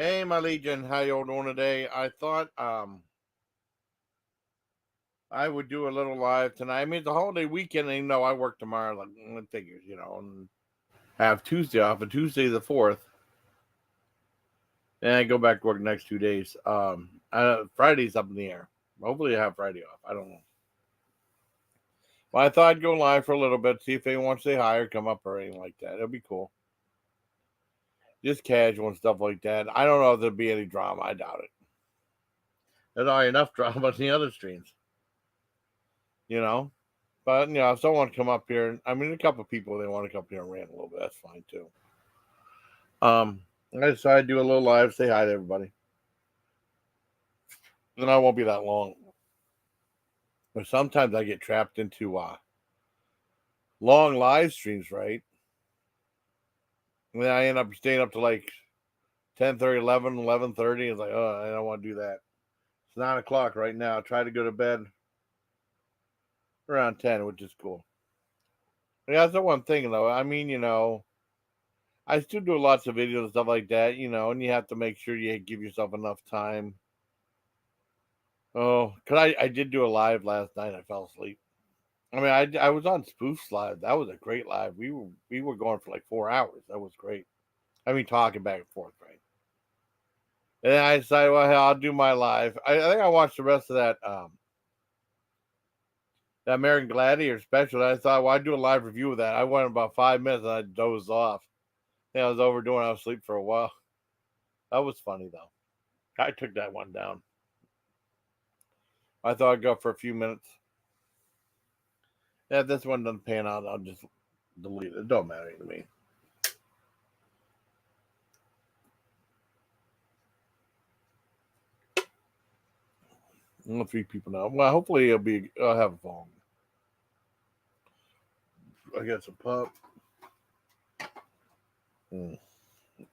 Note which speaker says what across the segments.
Speaker 1: Hey, my Legion, how y'all doing today? I thought I would do a little live tonight. I mean, it's a holiday weekend, and I work tomorrow. Like, figures, and have Tuesday off, and Tuesday the 4th, and I go back to work the next 2 days. Friday's up in the air. Hopefully, I have Friday off. I don't know. Well, I thought I'd go live for a little bit, see if anyone wants to say hi or come up or anything like that. It'll be cool. Just casual and stuff like that. I don't know if there'll be any drama. I doubt it. There's already enough drama in the other streams, you know. But if someone come up here, I mean, a couple of people they want to come up here and rant a little bit. That's fine too. I decided to do a little live, say hi to everybody. Then I won't be that long. But sometimes I get trapped into long live streams, right? And then I end up staying up to like 10:30, 11:30. It's like, oh, I don't want to do that. It's 9 o'clock right now. I try to go to bed around 10, which is cool. Yeah, that's the one thing though. I mean, I still do lots of videos and stuff like that, and you have to make sure you give yourself enough time. Oh, because I did do a live last night. I fell asleep. I mean, I was on Spoof's live. That was a great live. We were going for like 4 hours. That was great. I mean, talking back and forth, right? And then I decided, well, hell, I'll do my live. I think I watched the rest of that American Gladiator special. And I thought, well, I'd do a live review of that. I went about 5 minutes and I dozed off. I was overdoing. I was asleep for a while. That was funny though. I took that one down. I thought I'd go for a few minutes. Yeah, if this one doesn't pan out, I'll just delete it. It don't matter to me. Only 3 people now. Well, hopefully I'll have a phone. I got some pop.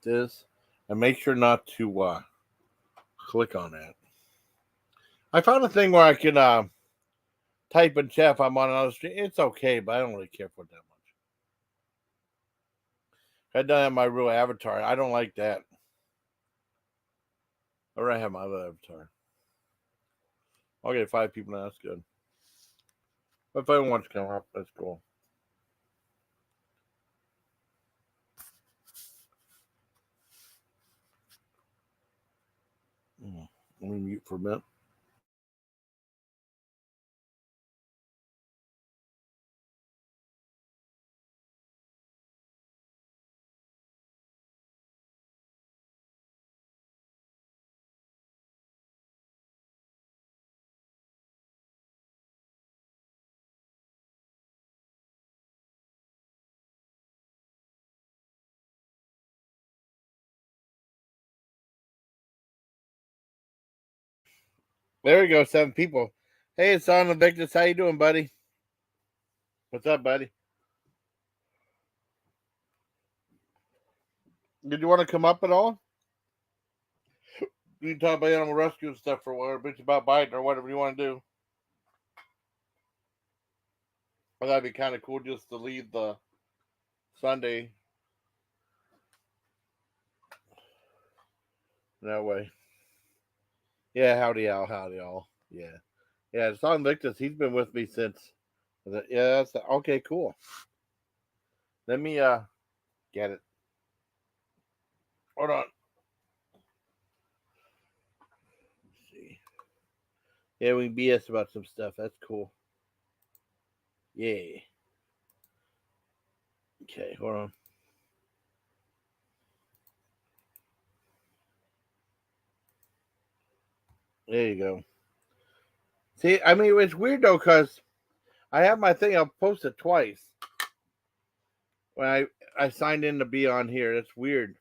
Speaker 1: This. And make sure not to click on that. I found a thing where I can type in chat if I'm on another stream. It's okay, but I don't really care for it that much. I don't have my real avatar. I don't like that. I already have my other avatar. I'll get 5 people now. That's good. But if anyone wants to come up, that's cool. Let me mute for a minute. There we go, 7 people. Hey, it's Deussolinvictus. How you doing, buddy? What's up, buddy? Did you want to come up at all? You can talk about animal rescue and stuff for a while, or bitch about Biden or whatever you want to do. Well, that'd be kind of cool just to leave the Sunday that way. Yeah, howdy all. Yeah. Yeah, Deussolinvictus, he's been with me since. Yeah, that's okay, cool. Let me get it. Hold on. Let's see. Yeah, we can BS about some stuff. That's cool. Yeah. Okay, hold on. There you go. See, I mean, it's weird though, because I have my thing. I'll post it twice when I signed in to be on here. That's weird.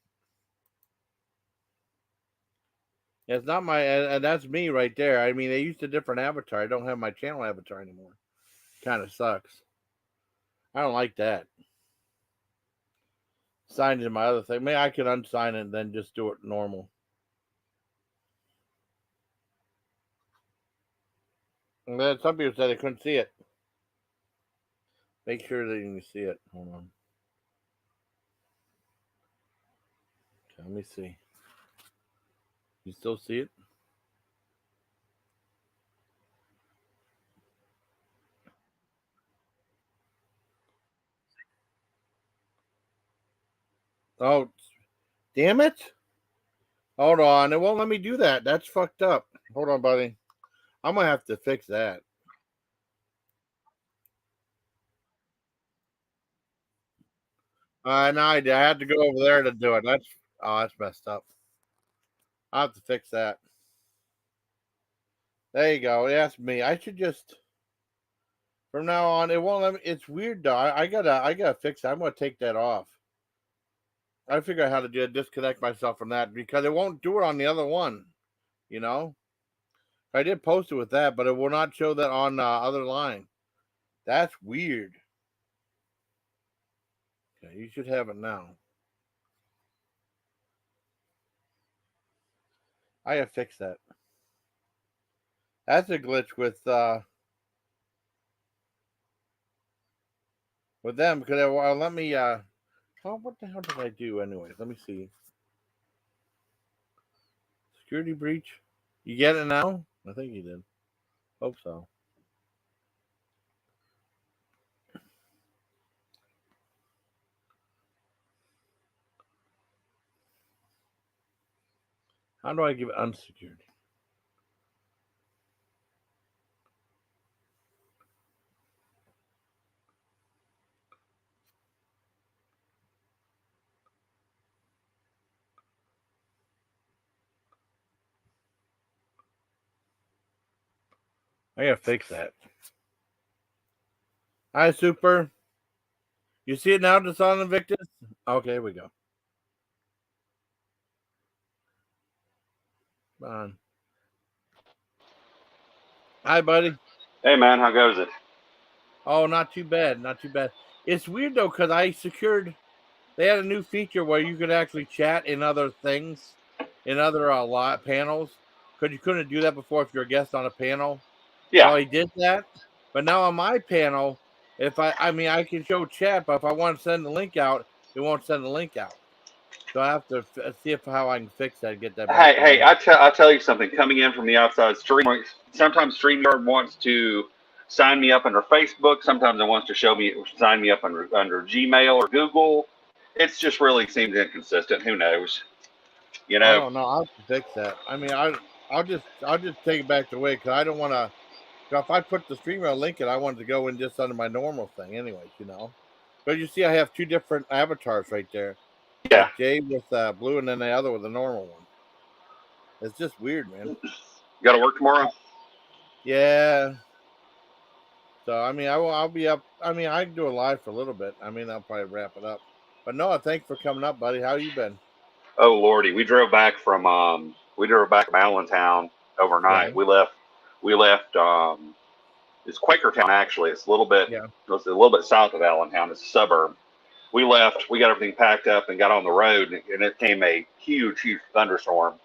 Speaker 1: It's not my, and that's me right there. I mean, they used a different avatar. I don't have my channel avatar anymore. Kind of sucks. I don't like that. Signed in my other thing. Maybe I could unsign it and then just do it normal. And then some people said they couldn't see it. Make sure that you can see it. Hold on. Okay, let me see. You still see it? Oh, damn it! Hold on, it won't let me do that. That's fucked up. Hold on, buddy. I'm gonna have to fix that. Now I had to go over there to do it. That's messed up. I will have to fix that. There you go. That's me. I should just from now on. It won't let me. It's weird though. I gotta fix it. I'm gonna take that off. I figure out how to do it. Disconnect myself from that because it won't do it on the other one. You know, I did post it with that, but it will not show that on the other line. That's weird. Okay, you should have it now. I gotta fix that. That's a glitch with them because it won't let me. What the hell did I do anyways? Let me see. Security breach. You get it now? I think you did. Hope so. How do I give it unsecured? I gotta fix that. Hi, Super. You see it now, Deussolinvictus? Okay, here we go. Come on. Hi, buddy.
Speaker 2: Hey man, how goes it?
Speaker 1: Oh, not too bad. Not too bad. It's weird though, because I secured. They had a new feature where you could actually chat in other things, in other lot panels. Because you couldn't do that before if you're a guest on a panel. So
Speaker 2: Yeah.
Speaker 1: I did that. But now on my panel, if I mean, I can show chat, but if I want to send the link out, it won't send the link out. So I have to see if how I can fix that, get that back
Speaker 2: Hey,
Speaker 1: to
Speaker 2: hey,
Speaker 1: normal.
Speaker 2: I tell you something. Coming in from the outside, sometimes StreamYard wants to sign me up under Facebook. Sometimes it wants to sign me up under Gmail or Google. It's just really seems inconsistent. Who knows? You
Speaker 1: I
Speaker 2: know?
Speaker 1: don't know. I'll have to fix that. I mean, I'll just take it back the way because I don't want to. If I put the streamer link in, I wanted to go in just under my normal thing, anyways. But you see, I have two different avatars right there.
Speaker 2: Yeah.
Speaker 1: Like Jay with blue, and then the other with the normal one. It's just weird, man.
Speaker 2: Got to work tomorrow?
Speaker 1: Yeah. So I mean, I'll be up. I mean, I can do a live for a little bit. I mean, I'll probably wrap it up. But no, thanks for coming up, buddy. How you been?
Speaker 2: Oh lordy, we drove back from Allentown
Speaker 1: Yeah.
Speaker 2: overnight. We left it's Quakertown actually.
Speaker 1: Yeah.
Speaker 2: It's a little bit south of Allentown. It's a suburb. We left, we got everything packed up and got on the road, and it came a huge, huge thunderstorm.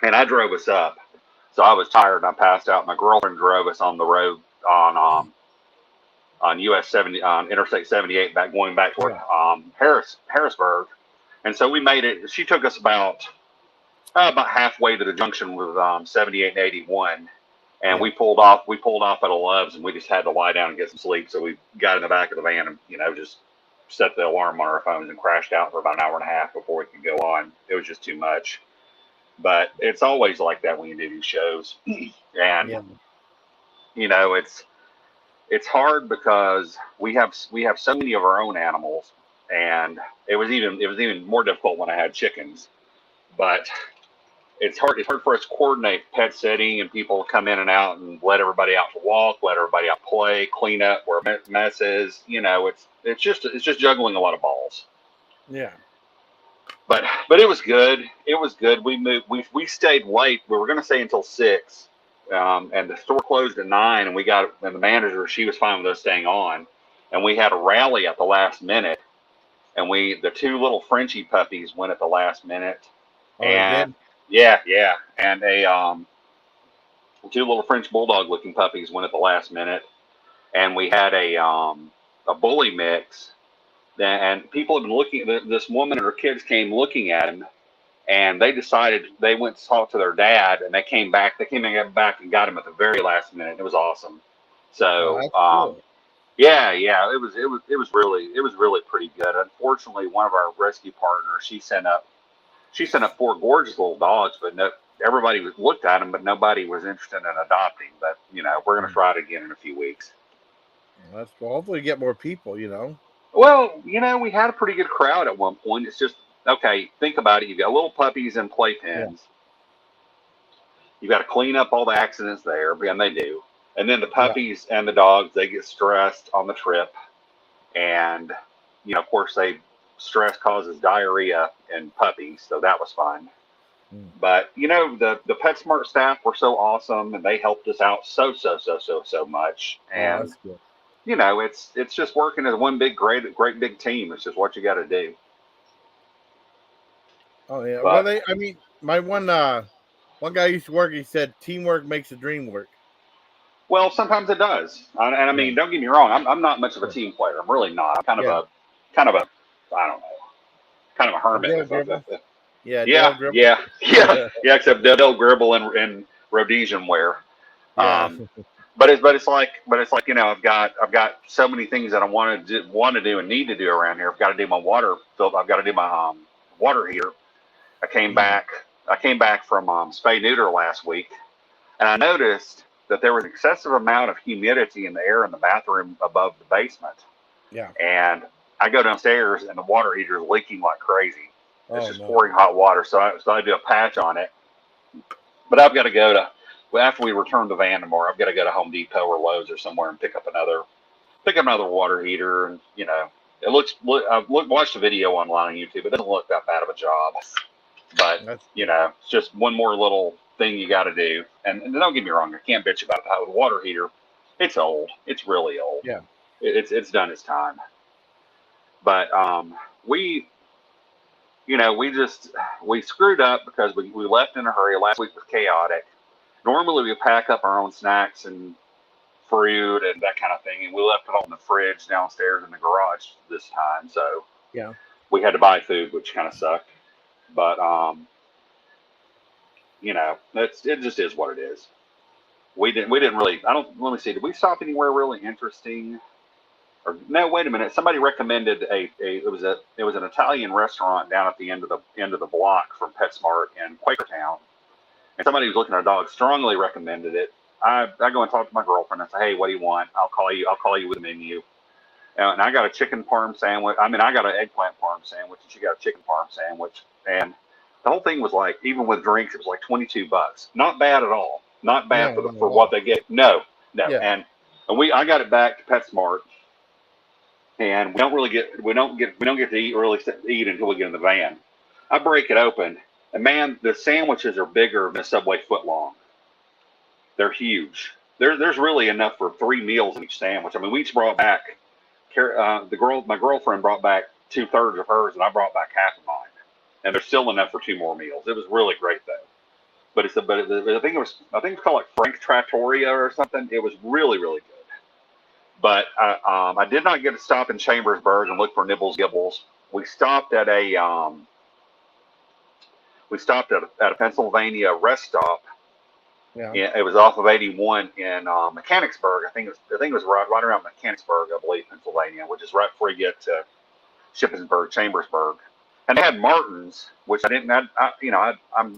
Speaker 2: And I drove us up. So I was tired and I passed out. My girlfriend drove us on the road on US 70 on Interstate 78 going back toward
Speaker 1: Yeah.
Speaker 2: Harrisburg. And so we made it. She took us about halfway to the junction with 78 and 81. And
Speaker 1: Yeah.
Speaker 2: we pulled off at a Love's, and we just had to lie down and get some sleep. So we got in the back of the van and just set the alarm on our phones and crashed out for about an hour and a half before we could go on. It was just too much. But it's always like that when you do these shows. And
Speaker 1: Yeah.
Speaker 2: it's hard because we have so many of our own animals, and it was even more difficult when I had chickens. But it's hard for us to coordinate pet sitting and people come in and out and let everybody out for walk, let everybody out play, clean up where mess is. It's just juggling a lot of balls.
Speaker 1: Yeah.
Speaker 2: But it was good. It was good. We moved. We stayed late. We were going to stay until 6, and the store closed at 9. And the manager, she was fine with us staying on, and we had a rally at the last minute. And the two little Frenchie puppies went at the last minute,
Speaker 1: Oh, they
Speaker 2: and
Speaker 1: did.
Speaker 2: yeah, yeah, and two little French bulldog looking puppies went at the last minute, and we had a bully mix. And people have been looking. This woman and her kids came looking at him, and they decided they went to talk to their dad, and they came back. They came back and got him at the very last minute. It was awesome.
Speaker 1: Oh,
Speaker 2: So
Speaker 1: that's cool.
Speaker 2: yeah, it was really pretty good. Unfortunately, one of our rescue partners, she sent up 4 gorgeous little dogs, but no, everybody looked at them, but nobody was interested in adopting. But we're gonna try it again in a few weeks.
Speaker 1: That's cool. Hopefully, get more people.
Speaker 2: Well, we had a pretty good crowd at one point. It's just okay. Think about it. You got little puppies in
Speaker 1: Yeah.
Speaker 2: playpens. You got to clean up all the accidents there, and they do. And then the
Speaker 1: Yeah.
Speaker 2: puppies and the dogs, they get stressed on the trip, and of course, stress causes diarrhea in puppies, so that was fun. But the PetSmart staff were so awesome, and they helped us out so much.
Speaker 1: Oh,
Speaker 2: And
Speaker 1: that's good.
Speaker 2: it's just working as one big great big team. It's just what you got to do.
Speaker 1: Oh yeah. Well,
Speaker 2: But
Speaker 1: I mean, my one guy used to work. He said teamwork makes the dream work.
Speaker 2: well, sometimes it does, and I
Speaker 1: Yeah.
Speaker 2: mean, don't get me wrong. I'm not much of a
Speaker 1: Yeah.
Speaker 2: team player. I'm really not. I'm
Speaker 1: Yeah.
Speaker 2: kind of a, I don't know, kind of a
Speaker 1: Like
Speaker 2: hermit.
Speaker 1: Dale Gribble. Yeah, Dale
Speaker 2: Yeah,
Speaker 1: Gribble.
Speaker 2: yeah, yeah, yeah. Except Dell Gribble and Rhodesian wear.
Speaker 1: Yeah.
Speaker 2: Um, but it's like I've got so many things that I want to do and need to do around here. I've got to do my water filter. I've got to do my water heater. I came
Speaker 1: Mm.
Speaker 2: back from spay neuter last week, and I noticed that there was an excessive amount of humidity in the air in the bathroom above the basement.
Speaker 1: Yeah.
Speaker 2: And I go downstairs, and the water heater is leaking like crazy. It's
Speaker 1: Oh
Speaker 2: just
Speaker 1: no.
Speaker 2: pouring hot water. So I do a patch on it. But I've got to go to well, after we return the van tomorrow. I've got to go to Home Depot or Lowe's or somewhere and pick up another water heater. And I've watched a video online on YouTube. It doesn't look that bad of a job, but
Speaker 1: That's
Speaker 2: it's just one more little thing you got to do. And don't get me wrong, I can't bitch about the water heater. It's old. It's really old.
Speaker 1: yeah.
Speaker 2: It's done its time. But we we screwed up because we left in a hurry. Last week was chaotic. Normally we pack up our own snacks and fruit and that kind of thing, and we left it all in the fridge downstairs in the garage this time. So
Speaker 1: Yeah.
Speaker 2: we had to buy food, which kind of sucked. But it just is what it is. We didn't really. I don't. Let me see. Did we stop anywhere really interesting? Or no, wait a minute. Somebody recommended it was an Italian restaurant down at the end of the block from PetSmart in Quakertown, and somebody who's looking at a dog strongly recommended it. I go and talk to my girlfriend and say, hey, what do you want? I'll call you with a menu. And I got a chicken parm sandwich. I mean, I got an eggplant parm sandwich, and she got a chicken parm sandwich. And the whole thing was like, even with drinks, it was like $22. Not bad at all. Not bad
Speaker 1: No,
Speaker 2: for what they get. No.
Speaker 1: Yeah.
Speaker 2: And I got it back to PetSmart, and we don't get to eat until we get in the van. I break it open, and man, the sandwiches are bigger than a Subway foot long. They're huge. There's really enough for 3 meals in each sandwich. I mean, we each brought back. My girlfriend brought back 2/3 of hers, and I brought back half of mine. And there's still enough for 2 more meals. It was really great though. I think it's called like Frank Trattoria or something. It was really really good. But I did not get to stop in Chambersburg and look for Nibbles Gibbles. We stopped at a Pennsylvania rest stop.
Speaker 1: Yeah.
Speaker 2: It was off of 81 in Mechanicsburg. I think it was right around Mechanicsburg, I believe, Pennsylvania, which is right before you get to Shippensburg, Chambersburg. And they had Martins, which I didn't.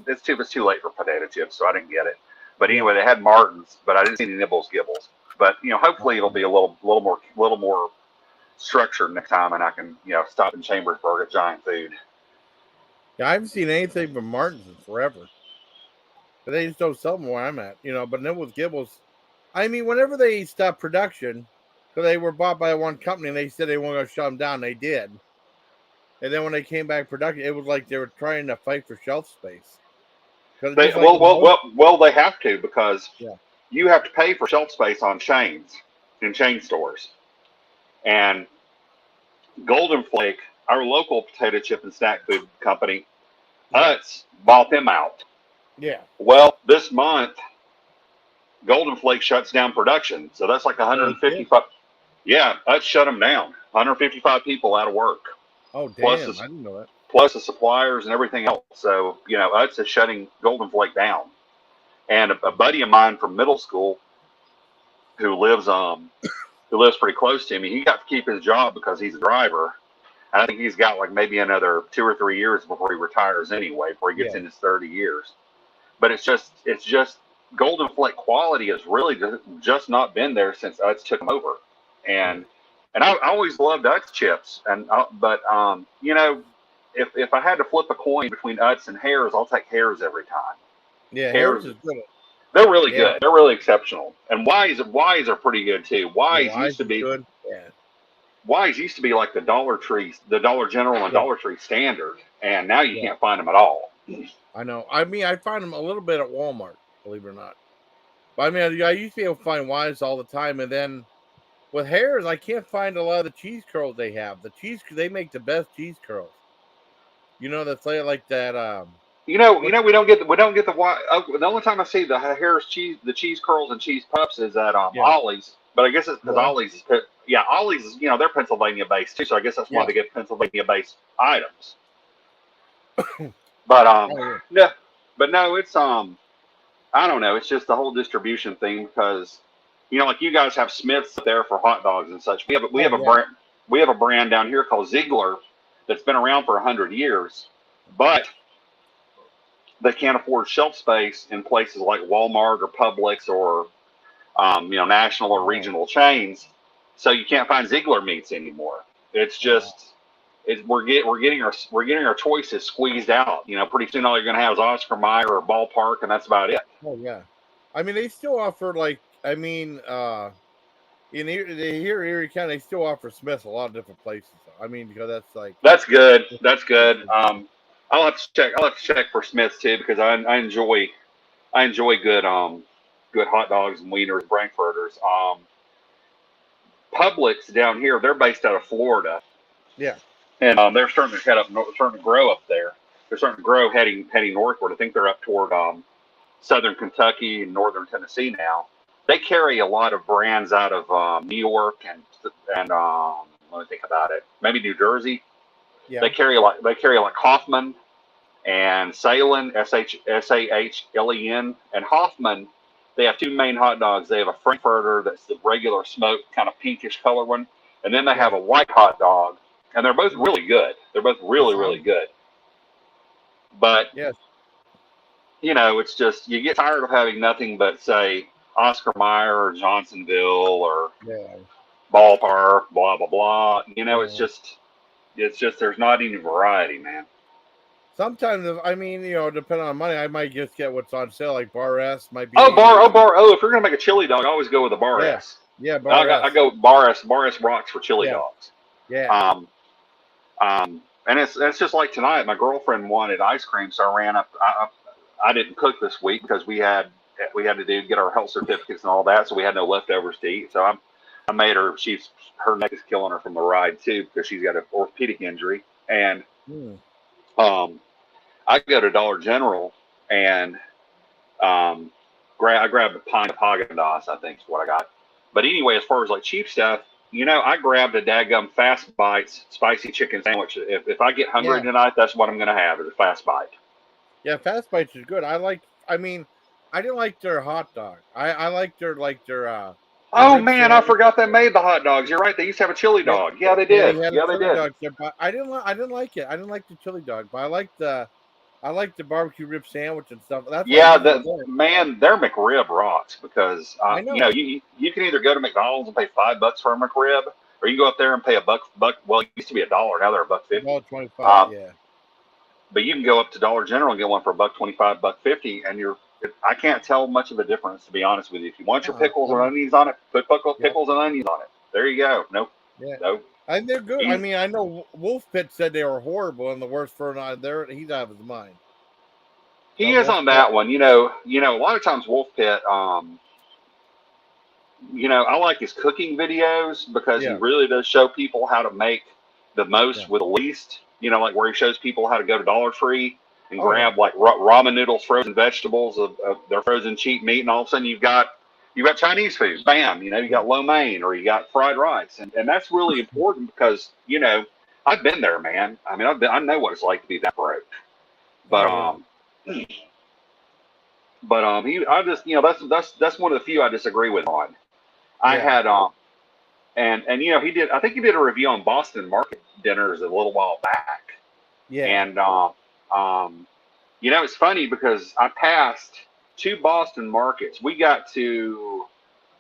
Speaker 2: It's too late for potato chips, so I didn't get it. But anyway, they had Martins, but I didn't see any Nibbles Gibbles. But hopefully it'll be a little more structured next time, and I can stop in Chambersburg at Giant Food.
Speaker 1: Yeah, I haven't seen anything from Martin's in forever. But they just don't sell them where I'm at, But Nibbles Gibbles, I mean, whenever they stopped production, because they were bought by one company and they said they weren't going to shut them down, they did. And then when they came back production, it was like they were trying to fight for shelf space.
Speaker 2: They have to, because you have to pay for shelf space on chains in chain stores. And Golden Flake, our local potato chip and snack food company, Utz bought them out.
Speaker 1: Yeah.
Speaker 2: Well, this month, Golden Flake shuts down production, so that's like 155. Yeah, Utz shut them down. 155 people out of work.
Speaker 1: Oh damn! I didn't know that.
Speaker 2: plus the suppliers and everything else. So, Utz is shutting Golden Flake down. And a buddy of mine from middle school who lives pretty close to me, he got to keep his job because he's a driver. And I think he's got like maybe another 2 or 3 years before he retires anyway, before he gets in his 30 years. But it's just Golden Flake quality has really just not been there since Utz took them over. And I always loved Utz chips. But if I had to flip a coin between Utz and Hares, I'll take Hares every time.
Speaker 1: Yeah, Hares is good.
Speaker 2: They're really good. They're really exceptional. And Wise are pretty good too. Wise used to be good. Yeah. Wise used to be like the Dollar General and Dollar Tree standard, and now you can't find them at all.
Speaker 1: I know. I mean, I find them a little bit at Walmart, believe it or not. But I mean, I used to be able to find Wise all the time, and then with Hares, I can't find a lot of the cheese curls they have. They make the best cheese curls. That's like that.
Speaker 2: We don't get the only time I see the Harris cheese curls and cheese puffs is at Ollie's, but I guess it's because Ollie's is they're Pennsylvania based too, so I guess that's why they get Pennsylvania based items. But no, it's I don't know, it's just the whole distribution thing because like you guys have Smith's there for hot dogs and such. We have a brand down here called Ziegler that's been around for 100 years, but they can't afford shelf space in places like Walmart or Publix or national or regional chains, so you can't find Ziegler meats anymore. It's just we're getting our choices squeezed out. Pretty soon all you're going to have is Oscar Mayer or Ballpark, and that's about it.
Speaker 1: Oh yeah, I mean they still offer in Erie County they still offer Smith's a lot of different places. I mean because
Speaker 2: that's good. I'll have to check for Smith's too because I enjoy good hot dogs and wieners, frankfurters. Publix down here, they're based out of Florida.
Speaker 1: Yeah.
Speaker 2: And they're starting to grow up there. They're starting to grow heading northward. I think they're up toward southern Kentucky and northern Tennessee now. They carry a lot of brands out of New York and let me think about it. Maybe New Jersey. Yeah. They carry like Hoffman and Sahlen, Sahlen, and Hoffman. They have two main hot dogs. They have a frankfurter that's the regular smoked kind of pinkish color one, and then they have a white hot dog, and they're both really good. They're both really good. But it's just you get tired of having nothing but say Oscar Mayer or Johnsonville or Ballpark, blah blah blah. It's just there's not any variety, man.
Speaker 1: Sometimes, depending on money, I might just get what's on sale, like Bar S might be.
Speaker 2: If you're gonna make a chili dog, I always go with a Bar S.
Speaker 1: Yeah, Bar S.
Speaker 2: I go Bar S. Bar S rocks for chili dogs.
Speaker 1: Yeah.
Speaker 2: And it's just like tonight. My girlfriend wanted ice cream, so I ran up. I didn't cook this week because we had to get our health certificates and all that, so we had no leftovers to eat. So I made her. Her neck is killing her from the ride too because she's got an orthopedic injury, and I go to Dollar General and I grabbed a pint of Haagen-Dazs, I think is what I got. But anyway, as far as like cheap stuff, I grabbed a Dadgum Fast Bites spicy chicken sandwich. If I get hungry tonight, that's what I'm going to have is a Fast Bite.
Speaker 1: Yeah, Fast Bites is good. I didn't like their hot dog. I liked their
Speaker 2: oh man, I forgot they made the hot dogs. You're right. They used to have a chili dog. Yeah, they did. They did.
Speaker 1: I didn't like it. I didn't like the chili dog, but I liked the barbecue rib sandwich and stuff. That's
Speaker 2: their McRib rocks because you can either go to McDonald's and pay $5 for a McRib, or you go up there and pay $1. Well, it used to be $1. Now they're $1.50.
Speaker 1: $1.25.
Speaker 2: But you can go up to Dollar General and get one for $1.25, $1.50, and I can't tell much of a difference, to be honest with you. If you want your pickles or onions on it, put pickles and onions on it. There you go. Nope.
Speaker 1: And they're good. I know Wolf Pit said they were horrible and the worst for he's out of his mind.
Speaker 2: He is on that one. A lot of times Wolf Pit, I like his cooking videos because he really does show people how to make the most with the least. Like where he shows people how to go to Dollar Tree and grab like ramen noodles, frozen vegetables, of their frozen cheap meat, and all of a sudden you've got Chinese food. Bam, you got lo mein or you got fried rice, and that's really important because I've been there, man. I mean, I know what it's like to be that broke. But
Speaker 1: Oh yeah.
Speaker 2: I just, that's one of the few I disagree with on. I
Speaker 1: Yeah.
Speaker 2: had and he did. I think he did a review on Boston market dinners a little while back,
Speaker 1: Yeah.
Speaker 2: and it's funny because I passed two Boston markets. We got to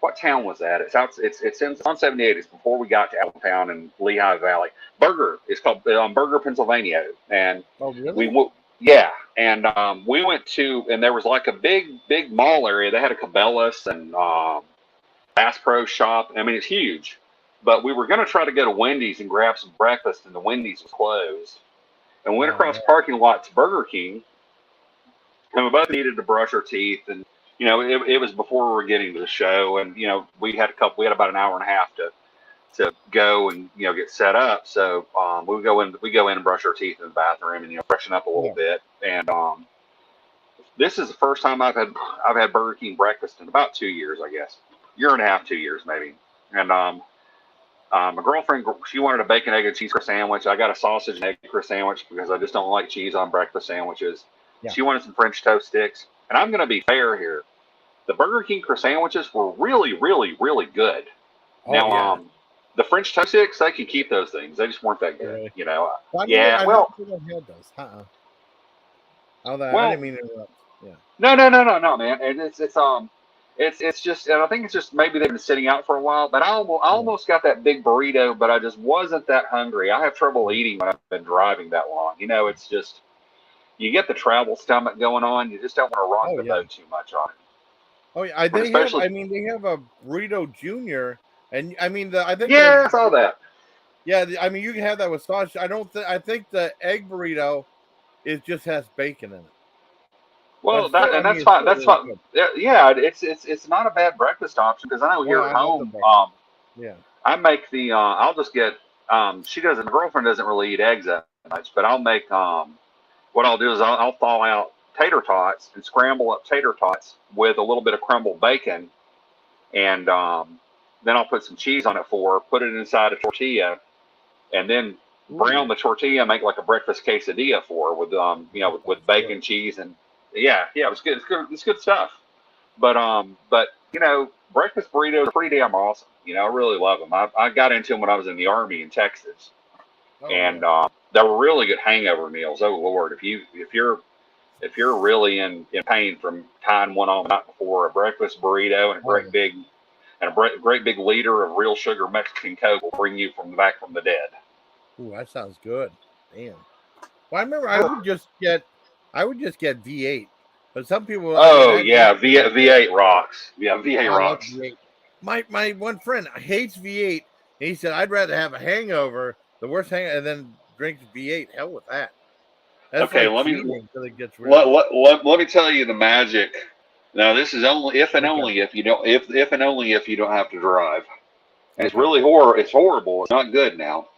Speaker 2: what town was that? It's on 78. It's before we got to Allentown and Lehigh Valley. Burger. It's called Burger, Pennsylvania, and
Speaker 1: Oh
Speaker 2: we
Speaker 1: really?
Speaker 2: yeah, and we went to and there was like a big mall area. They had a Cabela's and Bass Pro Shop. I mean, it's huge. But we were going to try to go to Wendy's and grab some breakfast, and the Wendy's was closed. And we went
Speaker 1: Oh
Speaker 2: across
Speaker 1: man.
Speaker 2: parking lot to Burger King, and we both needed to brush our teeth. And it was before we were getting to the show, and we had about an hour and a half to go and get set up. So we go in and brush our teeth in the bathroom and freshen up a little
Speaker 1: Yeah.
Speaker 2: bit. And this is the first time I've had Burger King breakfast in about 2 years, I guess, year and a half, 2 years maybe. And my girlfriend, she wanted a bacon, egg, and cheese sandwich. I got a sausage and egg sandwich because I just don't like cheese on breakfast sandwiches.
Speaker 1: Yeah.
Speaker 2: She wanted some French toast sticks. And I'm going to be fair here. The Burger King sandwiches were really, really, really good.
Speaker 1: Oh
Speaker 2: Now,
Speaker 1: yeah.
Speaker 2: the French toast sticks, they can keep those things. They just weren't that good,
Speaker 1: Really? Well,
Speaker 2: Yeah,
Speaker 1: I never
Speaker 2: well,
Speaker 1: think I had those. Oh, that I didn't
Speaker 2: well,
Speaker 1: mean to interrupt. Yeah.
Speaker 2: no, man. And it's just, and I think it's just maybe they've been sitting out for a while. But I
Speaker 1: Yeah.
Speaker 2: almost got that big burrito, but I just wasn't that hungry. I have trouble eating when I've been driving that long. It's just you get the travel stomach going on. You just don't want to rock
Speaker 1: Oh
Speaker 2: the
Speaker 1: yeah.
Speaker 2: boat too much on it.
Speaker 1: Oh yeah.
Speaker 2: But
Speaker 1: They have.
Speaker 2: especially,
Speaker 1: I mean, they have a burrito junior, and I mean I think
Speaker 2: yeah, I saw that.
Speaker 1: yeah. I mean, you can have that with sausage. I don't. I think the egg burrito just has bacon in it, but
Speaker 2: Well,
Speaker 1: still, I mean,
Speaker 2: that's
Speaker 1: it's
Speaker 2: fine.
Speaker 1: still
Speaker 2: That's
Speaker 1: really
Speaker 2: fine.
Speaker 1: good.
Speaker 2: Yeah, it's not a bad breakfast option because I know
Speaker 1: Oh,
Speaker 2: here at
Speaker 1: I love the
Speaker 2: home,
Speaker 1: breakfast. Yeah.
Speaker 2: I make the I'll just get she doesn't my girlfriend doesn't really eat eggs that much, but I'll make what I'll do is I'll thaw out tater tots and scramble up tater tots with a little bit of crumbled bacon, and then I'll put some cheese on it put it inside a tortilla, and then brown
Speaker 1: Ooh,
Speaker 2: the tortilla, make like a breakfast quesadilla with
Speaker 1: that
Speaker 2: with
Speaker 1: sounds good.
Speaker 2: bacon, cheese, and yeah, it was good. It's good stuff. But breakfast burritos are pretty damn awesome. I really love them. I got into them when I was in the army in Texas,
Speaker 1: Oh
Speaker 2: and
Speaker 1: yeah.
Speaker 2: they were really good hangover meals. Oh Lord, if you're really in pain from tying one on the night before, a breakfast burrito and
Speaker 1: Oh yeah.
Speaker 2: a great big liter of real sugar Mexican Coke will bring you from the dead.
Speaker 1: Ooh, that sounds good. Damn. Well, I remember I would just get V8, but some people, I mean,
Speaker 2: Oh
Speaker 1: I know
Speaker 2: yeah,
Speaker 1: people that get.
Speaker 2: V8 rocks. Yeah, V8
Speaker 1: I love
Speaker 2: rocks.
Speaker 1: V8. My one friend hates V8. And he said I'd rather have a hangover, the worst hangover, and then drink V8. Hell with that. That's
Speaker 2: Okay,
Speaker 1: like
Speaker 2: let me
Speaker 1: cheating until it gets rid of it.
Speaker 2: let me tell you the magic. Now this is only if and
Speaker 1: Okay.
Speaker 2: only if you don't if and only if you don't have to drive. And it's
Speaker 1: Okay.
Speaker 2: really It's horrible. It's not good now.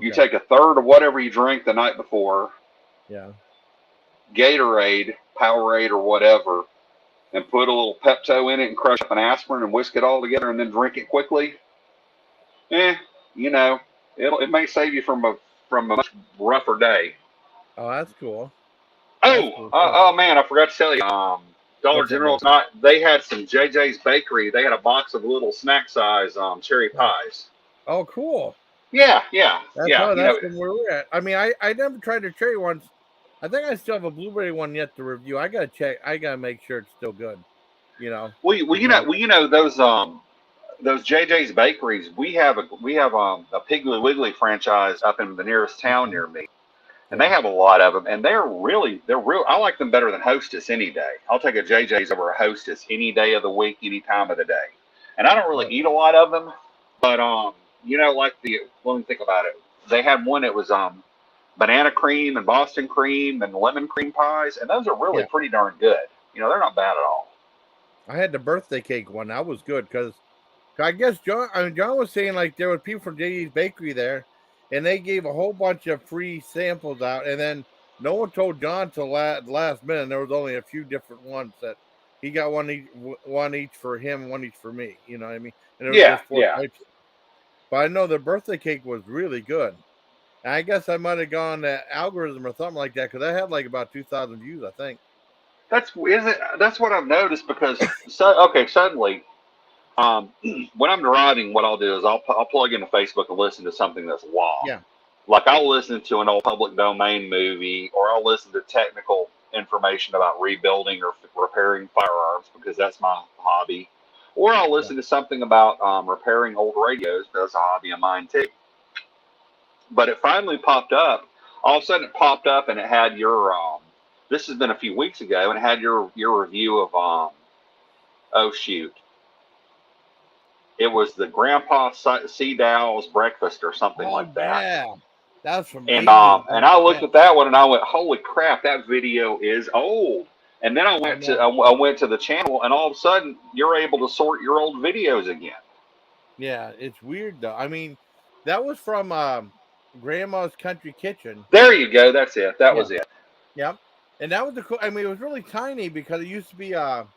Speaker 2: You
Speaker 1: Okay.
Speaker 2: take a third of whatever you drink the night before,
Speaker 1: Yeah.
Speaker 2: Gatorade, Powerade, or whatever, and put a little Pepto in it and crush up an aspirin and whisk it all together and then drink it quickly. Eh, you know, it may save you from a much rougher day.
Speaker 1: Oh, that's cool. That's
Speaker 2: Oh,
Speaker 1: cool too.
Speaker 2: man, I forgot to tell you. Dollar
Speaker 1: What's up,
Speaker 2: General
Speaker 1: buddy?
Speaker 2: tonight. They had some JJ's Bakery. They had a box of little snack size cherry
Speaker 1: Yeah.
Speaker 2: pies.
Speaker 1: Oh, cool.
Speaker 2: Yeah.
Speaker 1: That's from where we're at. I mean, I never tried a cherry once. I think I still have a blueberry one yet to review. I gotta check. I gotta make sure it's still good. You know,
Speaker 2: Well,
Speaker 1: as long as
Speaker 2: those JJ's Bakeries. We have a Piggly Wiggly franchise up in the nearest town
Speaker 1: okay.
Speaker 2: near me, and they
Speaker 1: Yeah.
Speaker 2: have a lot of them. And they're real. I like them better than Hostess any day. I'll take a JJ's over a Hostess any day of the week, any time of the day. And I don't really
Speaker 1: Oh
Speaker 2: eat a lot of them, but like let me think about it. They had one that was banana cream and Boston cream and lemon cream pies, and those are really
Speaker 1: yeah.
Speaker 2: pretty darn good. They're not bad at all.
Speaker 1: I had the birthday cake one. That was good because I guess John. I mean, John was saying like there were people from JD's Bakery there, and they gave a whole bunch of free samples out, and then no one told John till last minute. And there was only a few different ones that he got one each for him, one each for me. You know what I mean? And there was
Speaker 2: Yeah,
Speaker 1: just four
Speaker 2: yeah.
Speaker 1: types. But I know the birthday cake was really good. And I guess I might have gone to algorithm or something like that because I had like about 2,000 views, I think.
Speaker 2: That's what I've noticed because suddenly, when I'm driving, what I'll do is I'll plug into Facebook and listen to something that's long.
Speaker 1: Yeah.
Speaker 2: Like I'll listen to an old public domain movie, or I'll listen to technical information about rebuilding or repairing firearms because that's my hobby. Or I'll
Speaker 1: Yeah.
Speaker 2: listen to something about repairing old radios because that's a hobby of mine too. But it finally popped up. All of a sudden, it popped up and it had your. This has been a few weeks ago, and it had your review of oh shoot, it was the Grandpa Seedow's breakfast or something
Speaker 1: Oh
Speaker 2: like that.
Speaker 1: yeah, that's from
Speaker 2: And
Speaker 1: ages.
Speaker 2: I looked
Speaker 1: Yeah,
Speaker 2: at that one and I went, holy crap, that video is old. And then I
Speaker 1: I
Speaker 2: went to
Speaker 1: know.
Speaker 2: I went to the channel, and all of a sudden you're able to sort your old videos again.
Speaker 1: Yeah, it's weird though. I mean, that was from Grandma's Country Kitchen.
Speaker 2: There you go. That's it. That
Speaker 1: Yeah,
Speaker 2: was it.
Speaker 1: yeah, and that was the cool. I mean, it was really tiny because it used to be a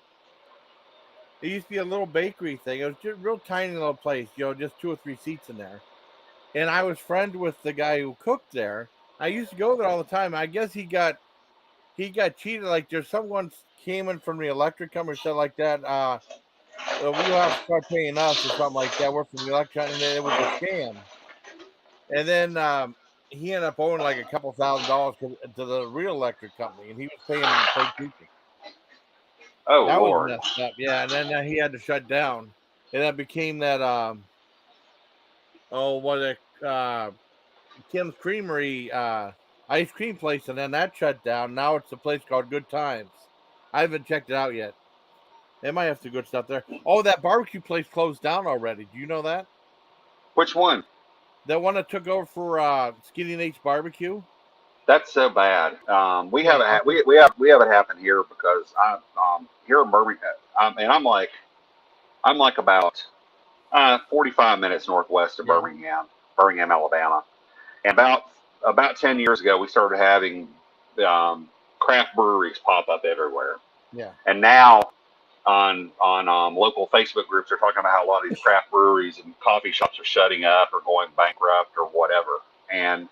Speaker 1: little bakery thing. It was just a real tiny little place, just 2 or 3 seats in there. And I was friends with the guy who cooked there. I used to go there all the time. I guess he got cheated. Like there's someone came in from the electric company or something like that. We'll have to start paying us or something like that. We're from the electric, and it was a scam. And then he ended up owing like a couple $1,000 to the real electric company, and he was paying fake people.
Speaker 2: Oh
Speaker 1: That was
Speaker 2: Lord.
Speaker 1: messed up. Yeah, and then he had to shut down, and that became that what Kim's Creamery ice cream place, and then that shut down. Now it's a place called Good Times. I haven't checked it out yet. They might have some good stuff there. Oh, that barbecue place closed down already. Do you know that?
Speaker 2: Which one?
Speaker 1: That one that took over for Skinny Nate's Barbecue.
Speaker 2: That's so bad. We
Speaker 1: Yeah,
Speaker 2: haven't had, we have it happen here because I here in Birmingham, and I'm like about 45 minutes northwest of
Speaker 1: yeah,
Speaker 2: Birmingham, Alabama. And about 10 years ago, we started having craft breweries pop up everywhere.
Speaker 1: yeah.
Speaker 2: And now on local Facebook groups, they're talking about how a lot of these craft breweries and coffee shops are shutting up or going bankrupt or whatever. And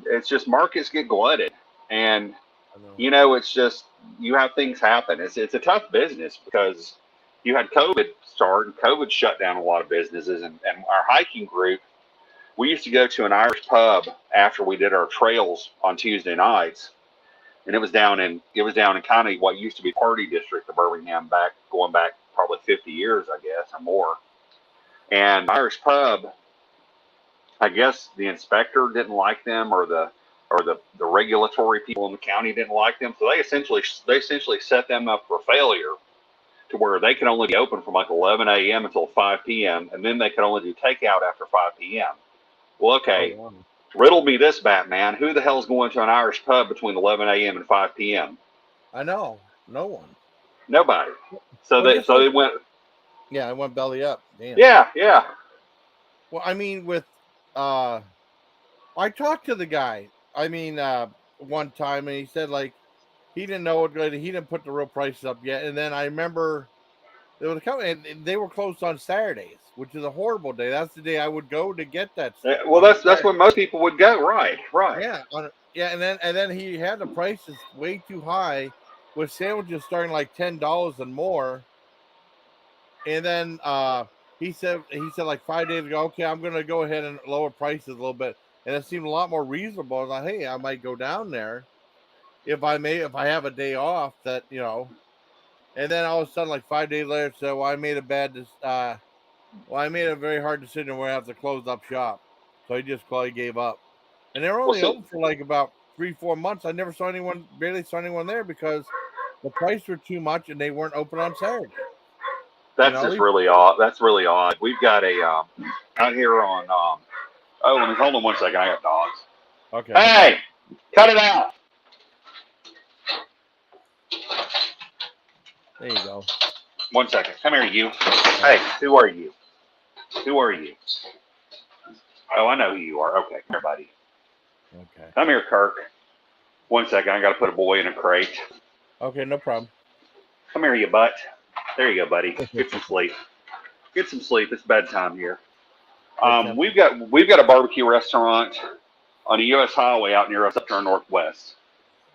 Speaker 2: it's just markets get glutted, and
Speaker 1: I know.
Speaker 2: it's just you have things happen. It's a tough business because you had COVID start and COVID shut down a lot of businesses. And our hiking group, we used to go to an Irish pub after we did our trails on Tuesday nights, and it was down in kind of what used to be Party District of Birmingham, going back probably 50 years, I guess, or more. And Irish pub, I guess the inspector didn't like them, or the regulatory people in the county didn't like them, so they essentially set them up for failure, to where they can only be open from like 11 a.m. until 5 p.m. and then they can only do takeout after 5 p.m. Well,
Speaker 1: Oh,
Speaker 2: okay,
Speaker 1: wow.
Speaker 2: riddle me this, Batman. Who the hell's going to an Irish pub between 11 a.m. and 5 p.m.?
Speaker 1: I know. No one.
Speaker 2: Nobody. So
Speaker 1: Well,
Speaker 2: they
Speaker 1: just
Speaker 2: so
Speaker 1: like
Speaker 2: they went.
Speaker 1: yeah, I went belly up. Damn.
Speaker 2: Yeah, yeah.
Speaker 1: Well, I mean, with uh, I talked to the guy. I mean, one time, and he said like he didn't know what he didn't put the real prices up yet. And then I remember there was a company, and they were closed on Saturdays, which is a horrible day. That's the day I would go to get that stuff
Speaker 2: Well,
Speaker 1: on a
Speaker 2: that's
Speaker 1: Saturday.
Speaker 2: when most people would go. Right, right.
Speaker 1: Yeah, yeah, and then he had the prices way too high, with sandwiches starting like $10 and more. And then he said like 5 days ago, okay, I'm gonna go ahead and lower prices a little bit, and it seemed a lot more reasonable. I was like, hey, I might go down there if I have a day off that. And then all of a sudden, like 5 days later, so well, I made a very hard decision where I have to close up shop. So he gave up. And they were
Speaker 2: Well,
Speaker 1: only
Speaker 2: see,
Speaker 1: open for like about 3, 4 months. I never barely saw anyone there because the price were too much and they weren't open on Saturday.
Speaker 2: that's
Speaker 1: At
Speaker 2: just
Speaker 1: least
Speaker 2: really odd. That's really odd. We've got a out here on. Oh, let me hold on one second. I got dogs.
Speaker 1: okay.
Speaker 2: Hey, cut it out.
Speaker 1: There you go.
Speaker 2: 1 second. Come here, you. Hey, who are you? Who are you? Oh, I know who you are. Okay, come here, buddy.
Speaker 1: Okay.
Speaker 2: Come here, Kirk. 1 second. I got to put a boy in a crate.
Speaker 1: Okay, no problem.
Speaker 2: Come here, you butt. There you go, buddy. Get some sleep. Get some sleep. It's bedtime here. We've got a barbecue restaurant on a U.S. highway out near us up to our northwest.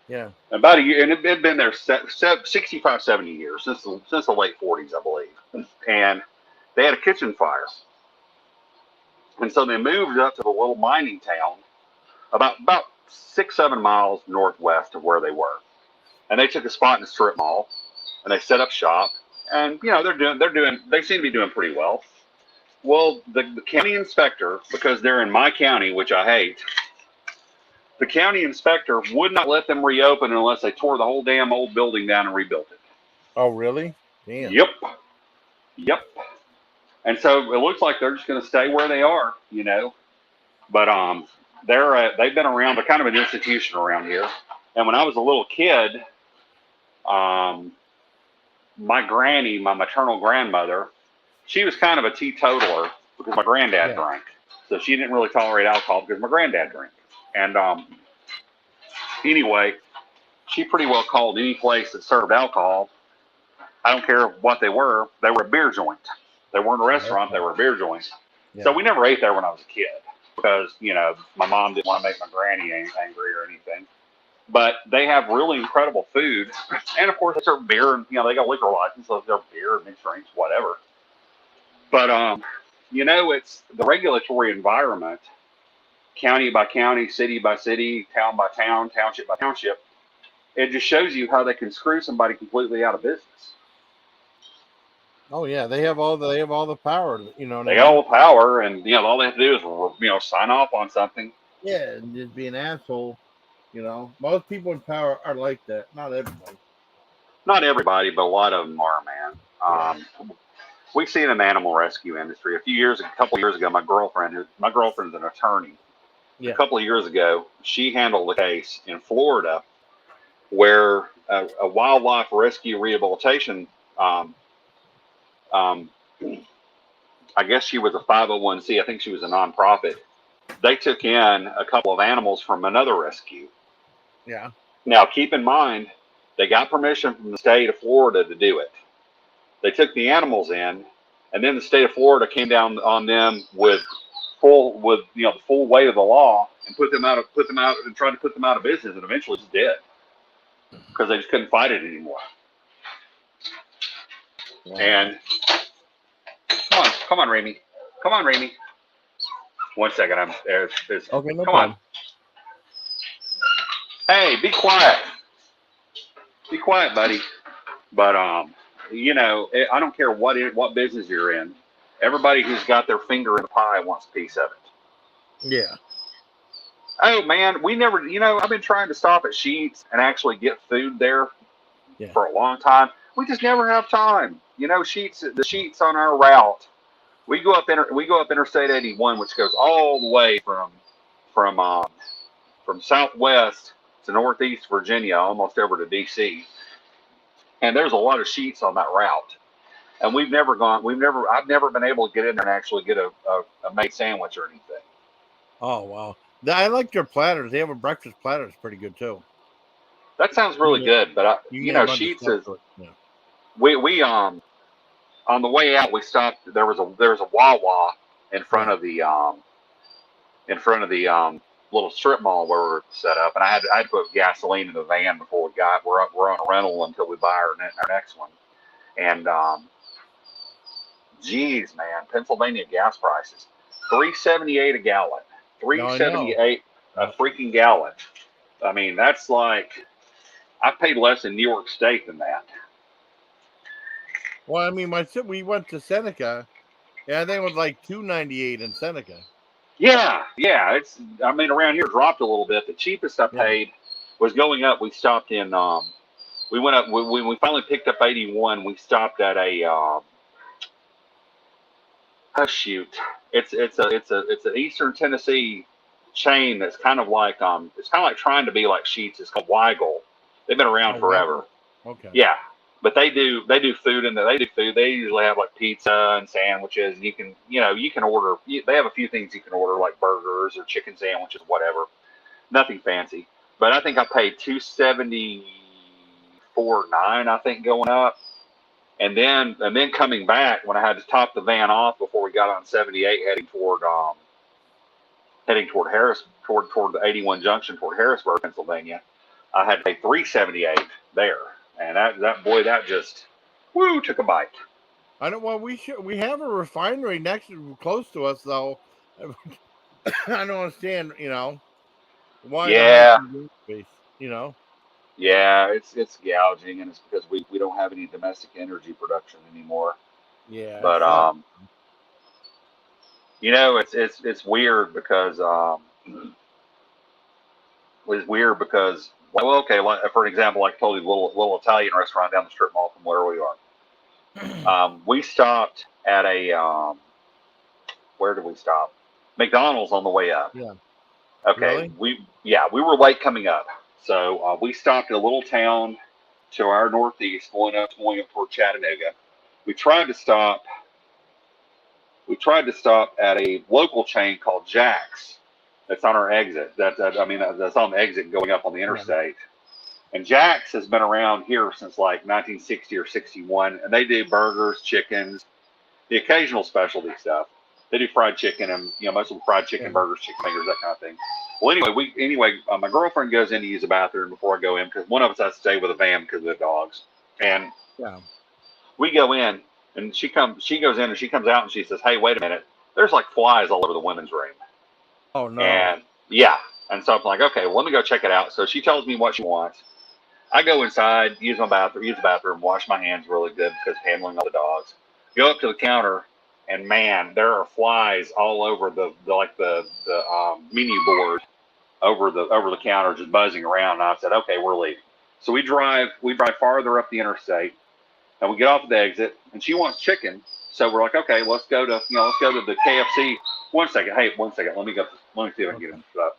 Speaker 1: Yeah.
Speaker 2: About a year, and it had been there 65, 70 years, since the late 40s, I believe. And they had a kitchen fire. And so they moved up to the little mining town about 6, 7 miles northwest of where they were. And they took a spot in the strip mall, and they set up shop. And, they seem to be doing pretty well. Well, the county inspector, because they're in my county, which I hate, the county inspector would not let them reopen unless they tore the whole damn old building down and rebuilt it.
Speaker 1: Oh, really? Damn.
Speaker 2: Yep. And so it looks like they're just going to stay where they are, But they've been around. They're kind of an institution around here. And when I was a little kid, my granny, my maternal grandmother, she was kind of a teetotaler because my granddad drank. So she didn't really tolerate alcohol because my granddad drank. And anyway, she pretty well called any place that served alcohol, I don't care what they were a beer joint. They weren't a restaurant, they were a beer joint. Yeah. So we never ate there when I was a kid because, my mom didn't want to make my granny angry or anything. But they have really incredible food. And, of course, they serve beer. And, they got liquor license, so they're beer, mixed drinks, whatever. But, it's the regulatory environment, county by county, city by city, town by town, township by township. It just shows you how they can screw somebody completely out of business.
Speaker 1: Oh yeah, they have all the power. They
Speaker 2: got all the power, and all they have to do is sign off on something.
Speaker 1: Yeah, and just be an asshole. Most people in power are like that. Not everybody.
Speaker 2: Not everybody, but a lot of them are, man. We've seen an animal rescue industry. A couple of years ago, my girlfriend's an attorney. Yeah. A couple of years ago, she handled a case in Florida where a wildlife rescue rehabilitation. I guess she was a 501c. I think she was a nonprofit. They took in a couple of animals from another rescue.
Speaker 1: Yeah.
Speaker 2: Now, keep in mind, they got permission from the state of Florida to do it. They took the animals in, and then the state of Florida came down on them with the full weight of the law and put them out and tried to put them out of business, and eventually it's dead because they just couldn't fight it anymore. Wow. And come on, Remy. Come on, Remy. 1 second, I'm there.
Speaker 1: Okay, no
Speaker 2: come
Speaker 1: problem.
Speaker 2: On. Hey, be quiet. Be quiet, buddy. But I don't care what business you're in. Everybody who's got their finger in the pie wants a piece of it.
Speaker 1: Yeah.
Speaker 2: Oh man, I've been trying to stop at Sheetz and actually get food there for a long time. We just never have time. The Sheetz on our route. We go up Interstate 81, which goes all the way from southwest to northeast Virginia, almost over to DC. And there's a lot of Sheetz on that route. And I've never been able to get in there and actually get a made sandwich or anything.
Speaker 1: Oh, wow. I like their platters. They have a breakfast platter. It's pretty good too.
Speaker 2: That sounds really good. But Sheetz is, we on the way out, we stopped, there was a Wawa in front of the little strip mall where we're set up. And I had to put gasoline in the van before we're on a rental until we buy our next one. And, geez, man, Pennsylvania gas prices, $3.78 a gallon, $3.78 a freaking gallon. I mean, that's like, I paid less in New York State than that.
Speaker 1: Well, I mean, we went to Seneca. Yeah, I think it was like $2.98 in Seneca.
Speaker 2: Yeah. Around here it dropped a little bit. The cheapest I paid was going up. We stopped in. We went up when we finally picked up 81. We stopped at a. It's an Eastern Tennessee chain that's kind of like trying to be like Sheetz. It's called Weigel. They've been around forever.
Speaker 1: Okay.
Speaker 2: Yeah, but they do food and they do food. They usually have like pizza and sandwiches, and you can order. They have a few things you can order like burgers or chicken sandwiches, whatever. Nothing fancy, but I think I paid $2.74.9. I think going up, And then coming back when I had to top the van off before we got on 78 heading toward Harris toward the 81 junction toward Harrisburg, Pennsylvania, I had to pay 378 there, and that just took a bite.
Speaker 1: I don't. Well, we have a refinery close to us though. I don't understand. Why the high
Speaker 2: Yeah,
Speaker 1: space. You know.
Speaker 2: yeah, it's gouging, and it's because we don't have any domestic energy production anymore.
Speaker 1: Yeah, it
Speaker 2: But
Speaker 1: sucks.
Speaker 2: it's weird because well, okay, like for an example, like I told you, the little Italian restaurant down the strip mall from where we are. We stopped at a where did we stop? McDonald's on the way up.
Speaker 1: Yeah.
Speaker 2: Okay,
Speaker 1: Really?
Speaker 2: we were late coming up, so we stopped at a little town to our northeast, going up toward Chattanooga. We tried to stop. We tried to stop at a local chain called Jack's. That's on our exit. That's on the exit going up on the
Speaker 1: Yeah.
Speaker 2: interstate. And Jack's has been around here since like 1960 or 61, and they do burgers, chickens, the occasional specialty stuff. They do fried chicken and most of them fried chicken,
Speaker 1: Yeah.
Speaker 2: burgers, chicken fingers, that kind of thing. Well, my girlfriend goes in to use the bathroom before I go in because one of us has to stay with a van because of the dogs. And
Speaker 1: Yeah.
Speaker 2: we go in, and she goes in, and she comes out, and she says, "Hey, wait a minute! There's like flies all over the women's room."
Speaker 1: Oh no.
Speaker 2: And yeah, and so I'm like, "Okay, well, let me go check it out." So she tells me what she wants. I go inside, use the bathroom, wash my hands really good because handling all the dogs. Go up to the counter, and man, there are flies all over the menu board over the counter, just buzzing around. And I said, okay, we're leaving. So we drive farther up the interstate, and we get off the exit, and she wants chicken. So we're like, okay, let's go to the KFC. One second, hey, one second. Let me see if I can get him shut up.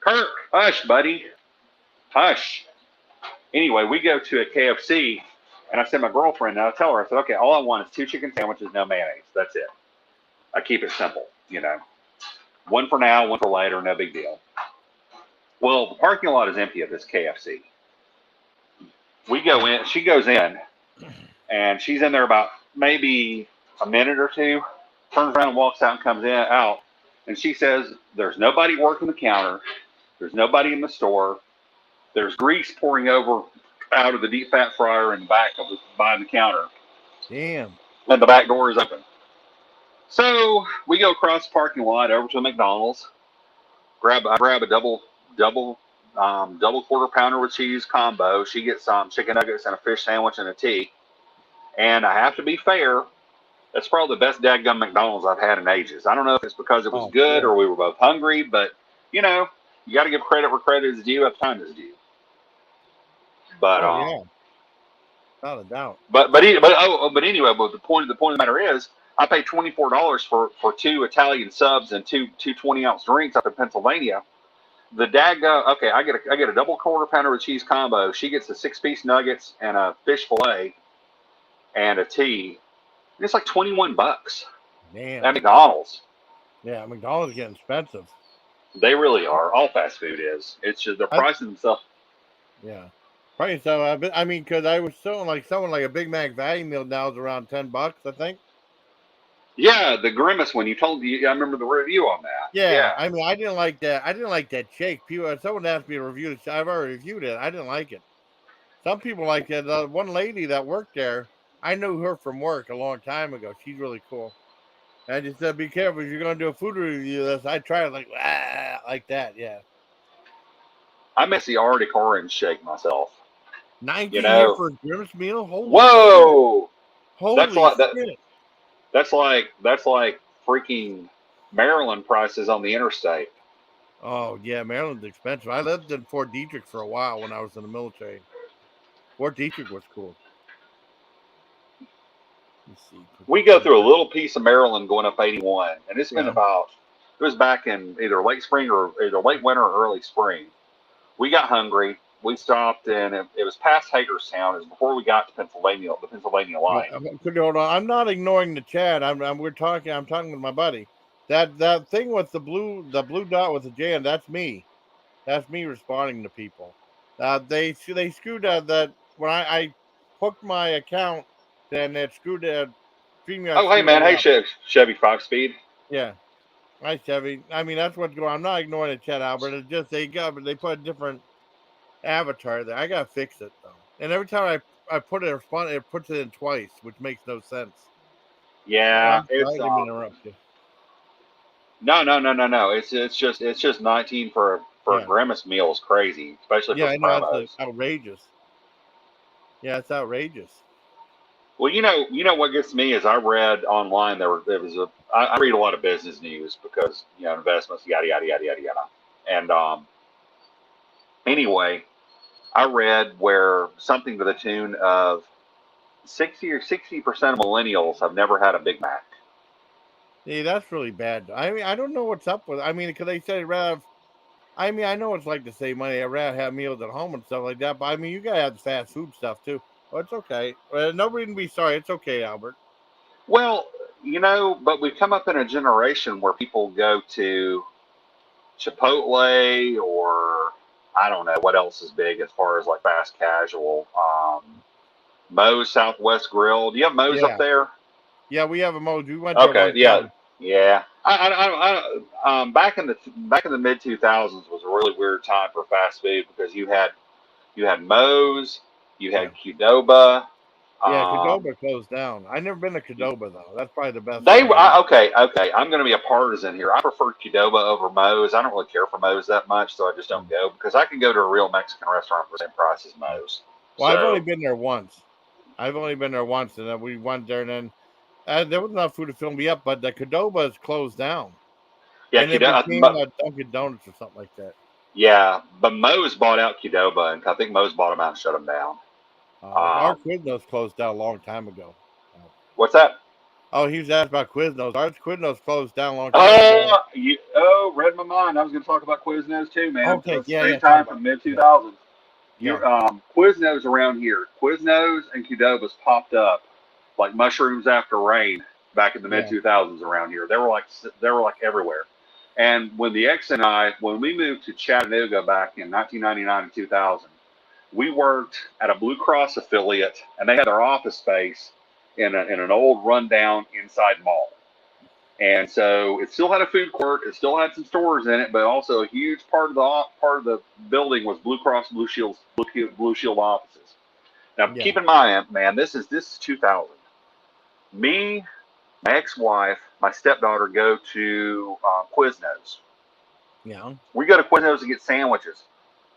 Speaker 2: Kirk, hush, buddy, hush. Anyway, we go to a KFC, and I said to my girlfriend, and I tell her, I said, okay, all I want is 2 chicken sandwiches, no mayonnaise. That's it. I keep it simple, One for now, one for later, no big deal. Well, the parking lot is empty at this KFC. We go in, she goes in, and she's in there about maybe a minute or two, turns around and walks out and comes out, and she says, there's nobody working the counter, there's nobody in the store, there's grease pouring out of the deep fat fryer in the back behind the counter.
Speaker 1: Damn.
Speaker 2: And the back door is open. So we go across the parking lot over to the McDonald's, grab a double quarter pounder with cheese combo. She gets some chicken nuggets and a fish sandwich and a tea. And I have to be fair, that's probably the best dadgum McDonald's I've had in ages. I don't know if it's because it was good or we were both hungry, but you got to give credit where credit is due at the time is due. But
Speaker 1: yeah, without a doubt.
Speaker 2: But anyway, the point of the matter is, I paid $24 for 2 Italian subs and two 20-ounce drinks up in Pennsylvania. The okay, I get a double quarter pounder with cheese combo. She gets the 6-piece nuggets and a fish fillet and a tea. And it's like $21
Speaker 1: Damn.
Speaker 2: at McDonald's.
Speaker 1: Yeah, McDonald's is getting expensive.
Speaker 2: They really are. All fast food is. It's just the price of themselves.
Speaker 1: Yeah. Right, so because I was selling something like a Big Mac value meal now is around $10, I think.
Speaker 2: Yeah, the Grimace one. I remember the review on that.
Speaker 1: Yeah, I didn't like that. I didn't like that shake. Someone asked me to review it. I've already reviewed it. I didn't like it. Some people like it. One lady that worked there, I knew her from work a long time ago. She's really cool. And I just said, be careful if you're going to do a food review. I tried it like that. Yeah.
Speaker 2: I miss the Arctic Orange shake myself.
Speaker 1: 19 here for a Grimace meal. Holy
Speaker 2: whoa!
Speaker 1: Shit. Holy shit.
Speaker 2: That's like freaking Maryland prices on the interstate.
Speaker 1: Oh yeah, Maryland's expensive. I lived in Fort Detrick for a while when I was in the military. Fort Detrick was cool. Let's see.
Speaker 2: We go through a little piece of Maryland going up 81, and it's been it was back in either late spring or either late winter or early spring. We got hungry. We stopped, and it was past Hagerstown. It was before we got to Pennsylvania, the Pennsylvania line.
Speaker 1: Hold on. I'm not ignoring the chat. I'm talking with my buddy. That thing with the blue dot with the J, and that's me. That's me responding to people. They screwed that when I hooked my account then that screwed the StreamYard
Speaker 2: Oh, hey
Speaker 1: screwed
Speaker 2: man,
Speaker 1: that
Speaker 2: hey
Speaker 1: up.
Speaker 2: Chevy 5-speed.
Speaker 1: Yeah. Hi, Chevy. I mean, that's what's going on. I'm not ignoring it, Chet Albert. It's just they put a different avatar there. I gotta fix it though. And every time I put it in front, it puts it in twice, which makes no sense.
Speaker 2: Yeah,
Speaker 1: I'm sorry, I didn't mean to interrupt you.
Speaker 2: no. It's just 19 for a
Speaker 1: Yeah.
Speaker 2: Grimace meal is crazy, especially for
Speaker 1: Yeah,
Speaker 2: the
Speaker 1: I know that's
Speaker 2: promos.
Speaker 1: outrageous. Yeah, it's outrageous.
Speaker 2: Well, what gets me is I read online I read a lot of business news because investments yada yada yada yada yada, and anyway, I read where something to the tune of 60% of millennials have never had a Big Mac.
Speaker 1: Yeah, that's really bad. I mean, I don't know what's up with. I mean, because they said rather. I mean, I know it's like to save money. I'd rather have meals at home and stuff like that. But I mean, you gotta have the fast food stuff too. Oh, it's okay. Nobody can be sorry. It's okay, Albert.
Speaker 2: Well, but we've come up in a generation where people go to Chipotle or I don't know what else is big as far as like fast casual. Moe's Southwest Grill. Do you have Moe's up
Speaker 1: Yeah,
Speaker 2: there?
Speaker 1: yeah. We have a mode. We went there
Speaker 2: Okay,
Speaker 1: one
Speaker 2: yeah,
Speaker 1: time.
Speaker 2: yeah. Back in the mid 2000s was a really weird time for fast food because you had Moe's, you
Speaker 1: Yeah,
Speaker 2: had Qdoba.
Speaker 1: yeah.
Speaker 2: Um,
Speaker 1: Qdoba closed down. I never been to Qdoba though. That's probably the best.
Speaker 2: okay. I'm going to be a partisan here. I prefer Qdoba over Moe's. I don't really care for Moe's that much, so I just don't go because I can go to a real Mexican restaurant for the same price as Moe's.
Speaker 1: Well, I've only
Speaker 2: So
Speaker 1: been there once. I've only been there once, and then we went there, and then there was enough food to fill me up. But the Qdoba is closed down,
Speaker 2: yeah,
Speaker 1: and it became a Dunkin' Donuts or something like that.
Speaker 2: yeah, but Moe's bought out Qdoba, and I think Moe's bought them out and shut them down.
Speaker 1: Our
Speaker 2: Um,
Speaker 1: Quiznos closed down a long time ago.
Speaker 2: what's that?
Speaker 1: Oh, he was asked about Quiznos. Our Quiznos closed down a long time ago.
Speaker 2: Read my mind. I was going to talk about Quiznos too, man.
Speaker 1: Okay,
Speaker 2: It's the
Speaker 1: yeah,
Speaker 2: same
Speaker 1: yeah. Talk
Speaker 2: time for
Speaker 1: about
Speaker 2: the mid
Speaker 1: it.
Speaker 2: 2000s.
Speaker 1: Yeah,
Speaker 2: Quiznos around here. Quiznos and Qdoba's popped up like mushrooms after rain back in the mid
Speaker 1: yeah,
Speaker 2: 2000s around here. They were like everywhere. And when the ex and I, when we moved to Chattanooga back in 1999 and 2000, we worked at a Blue Cross affiliate, and they had their office space in an old rundown inside mall. And so it still had a food court, it still had some stores in it, but also a huge part of the building was Blue Cross Blue Shield offices. Now
Speaker 1: yeah,
Speaker 2: keep in mind, man, this is 2000. Me, my ex-wife, my stepdaughter go to Quiznos.
Speaker 1: yeah,
Speaker 2: We go to Quiznos to get sandwiches.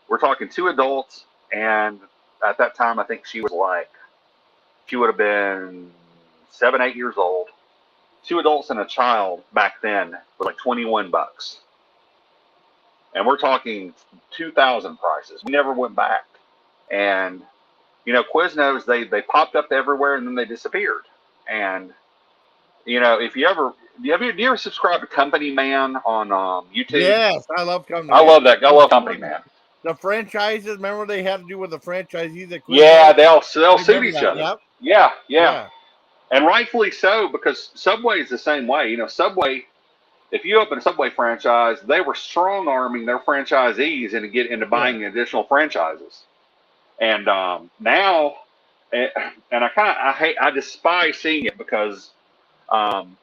Speaker 2: We're talking two adults, and at that time, I think she would have been 7, 8 years old. Two adults and a child back then was like $21, and we're talking 2000 prices. We never went back, and Quiznos they popped up everywhere and then they disappeared. And if you ever do you ever subscribe to Company Man on YouTube?
Speaker 1: yes. I love Company
Speaker 2: I
Speaker 1: Man.
Speaker 2: love that. I love Company Man.
Speaker 1: The franchises. Remember they had to do with the franchisees at
Speaker 2: Yeah,
Speaker 1: Quiznos.
Speaker 2: they'll
Speaker 1: You
Speaker 2: suit
Speaker 1: remember
Speaker 2: each
Speaker 1: that?
Speaker 2: other.
Speaker 1: Yep.
Speaker 2: Yeah, yeah,
Speaker 1: Yeah.
Speaker 2: and rightfully so because Subway is the same way. Subway. If you open a Subway franchise, they were strong arming their franchisees into
Speaker 1: Yeah.
Speaker 2: buying additional franchises. And now, and I despise seeing it because um,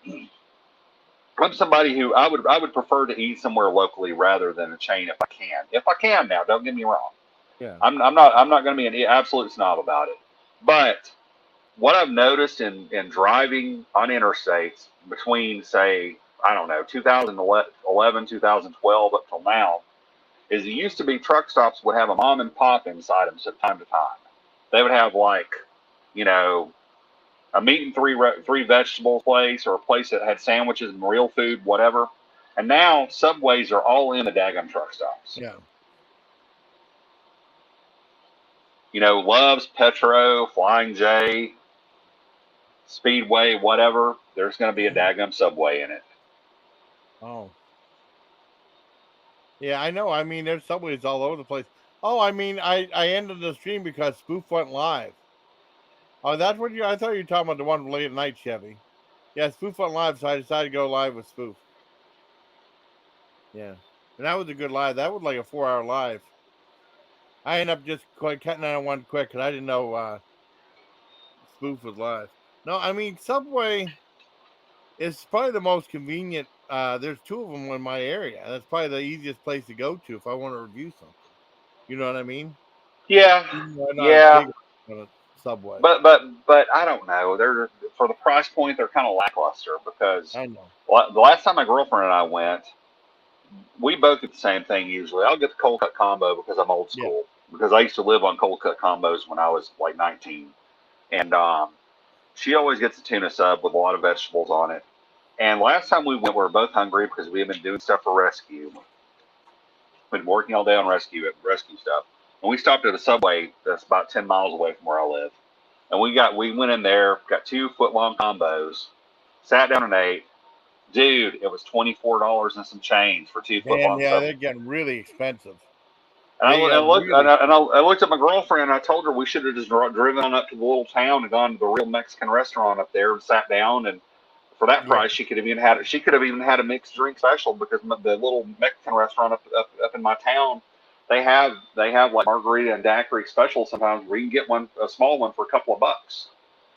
Speaker 2: I'm somebody who I would prefer to eat somewhere locally rather than a chain if I can. If I can now, don't get me wrong.
Speaker 1: Yeah.
Speaker 2: I'm not going to be an absolute snob about it. But what I've noticed in driving on interstates between say I don't know 2011 2012 up till now is it used to be truck stops would have a mom and pop inside them from time to time. They would have like, you know, a meat and three vegetable place or a place that had sandwiches and real food, whatever. And now Subways are all in the daggum truck stops.
Speaker 1: Yeah.
Speaker 2: Love's, Petro, Flying J, Speedway, whatever. There's going to be a daggum Subway in it.
Speaker 1: Oh. Yeah, I know. I mean, there's subways all over the place. Oh, I mean, I ended the stream because Spoof went live. Oh, that's what I thought you were talking about the one late at night, Chevy. Yeah, Spoof went live, so I decided to go live with Spoof. Yeah. And that was a good live. That was like a 4-hour live. I ended up just cutting out one quick because I didn't know Spoof was live. No, I mean Subway is probably the most convenient. There's two of them in my area. That's probably the easiest place to go to if I want to review something. You know what I mean?
Speaker 2: Yeah,
Speaker 1: Even though I'm not
Speaker 2: yeah,
Speaker 1: big on a Subway.
Speaker 2: but I don't know. They're for the price point, they're kind of lackluster because
Speaker 1: I know.
Speaker 2: the last time my girlfriend and I went, we both get the same thing usually. I'll get the cold cut combo because I'm old
Speaker 1: Yeah.
Speaker 2: school. Because I used to live on cold cut combos when I was like 19, and she always gets a tuna sub with a lot of vegetables on it. And last time we went, we were both hungry because we had been doing stuff for rescue. Been working all day on rescue stuff. And we stopped at a Subway that's about 10 miles away from where I live. And we went in there, got 2 foot long combos, sat down and ate. Dude, it was $24 and some change for 2 foot
Speaker 1: Damn,
Speaker 2: long
Speaker 1: yeah,
Speaker 2: sub.
Speaker 1: they're getting really expensive.
Speaker 2: And
Speaker 1: They are really
Speaker 2: I looked at my girlfriend and I told her we should have just driven on up to the little town and gone to the real Mexican restaurant up there and sat down, and for that
Speaker 1: yeah.
Speaker 2: price she could have even had a mixed drink special because the little Mexican restaurant up in my town, they have like margarita and daiquiri specials sometimes where you can get a small one for a couple of bucks.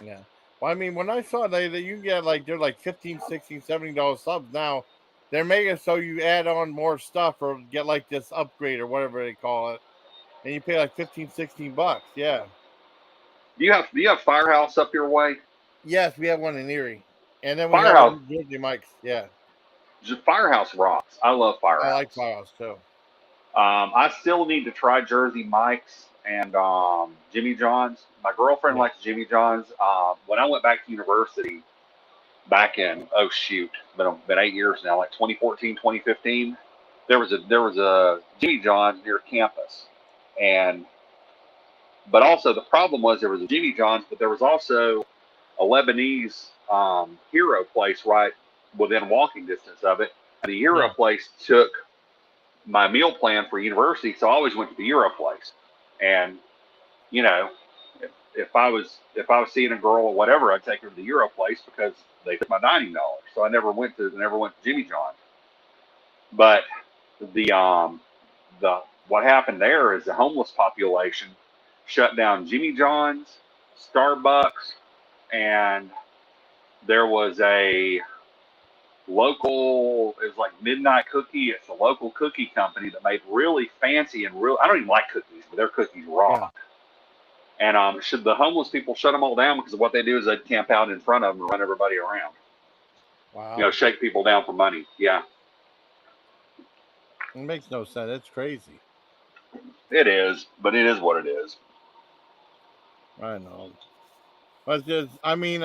Speaker 1: Yeah. Well, I mean, when I saw that you can get like they're like 15, 16, $70 subs now, they're making it so you add on more stuff or get like this upgrade or whatever they call it, and you pay like 15, 16 bucks. Yeah.
Speaker 2: Do you have Firehouse up your way?
Speaker 1: Yes, we have one in Erie, and then we have
Speaker 2: Firehouse
Speaker 1: one in Jersey Mike's. Yeah,
Speaker 2: Firehouse rocks. I love
Speaker 1: I like
Speaker 2: Firehouse.
Speaker 1: Firehouse too.
Speaker 2: I still need to try Jersey Mike's and Jimmy John's. My girlfriend
Speaker 1: Yeah.
Speaker 2: likes Jimmy John's. When I went back to university back in, oh shoot, been 8 years now, like 2014, 2015, there was a Jimmy John's near campus, and but also the problem was there was a Jimmy John's, but there was also a Lebanese hero place right within walking distance of it. And the hero
Speaker 1: Yeah.
Speaker 2: place took my meal plan for university, so I always went to the Euro place. And you know, if I was seeing a girl or whatever, I'd take her to the Euro place because they took my dining dollars. So I never went to Jimmy John's. But the what happened there is the homeless population shut down Jimmy John's, Starbucks, and there was a local, it was like Midnight Cookie. It's a local cookie company that made really fancy and real. I don't even like cookies, but their cookies
Speaker 1: Yeah.
Speaker 2: rock. And should the homeless people shut them all down because what they do is they camp out in front of them and run everybody around.
Speaker 1: Wow.
Speaker 2: Shake people down for money. Yeah,
Speaker 1: It makes no sense. It's crazy.
Speaker 2: it is, but it is what it is.
Speaker 1: I know. But just, I mean,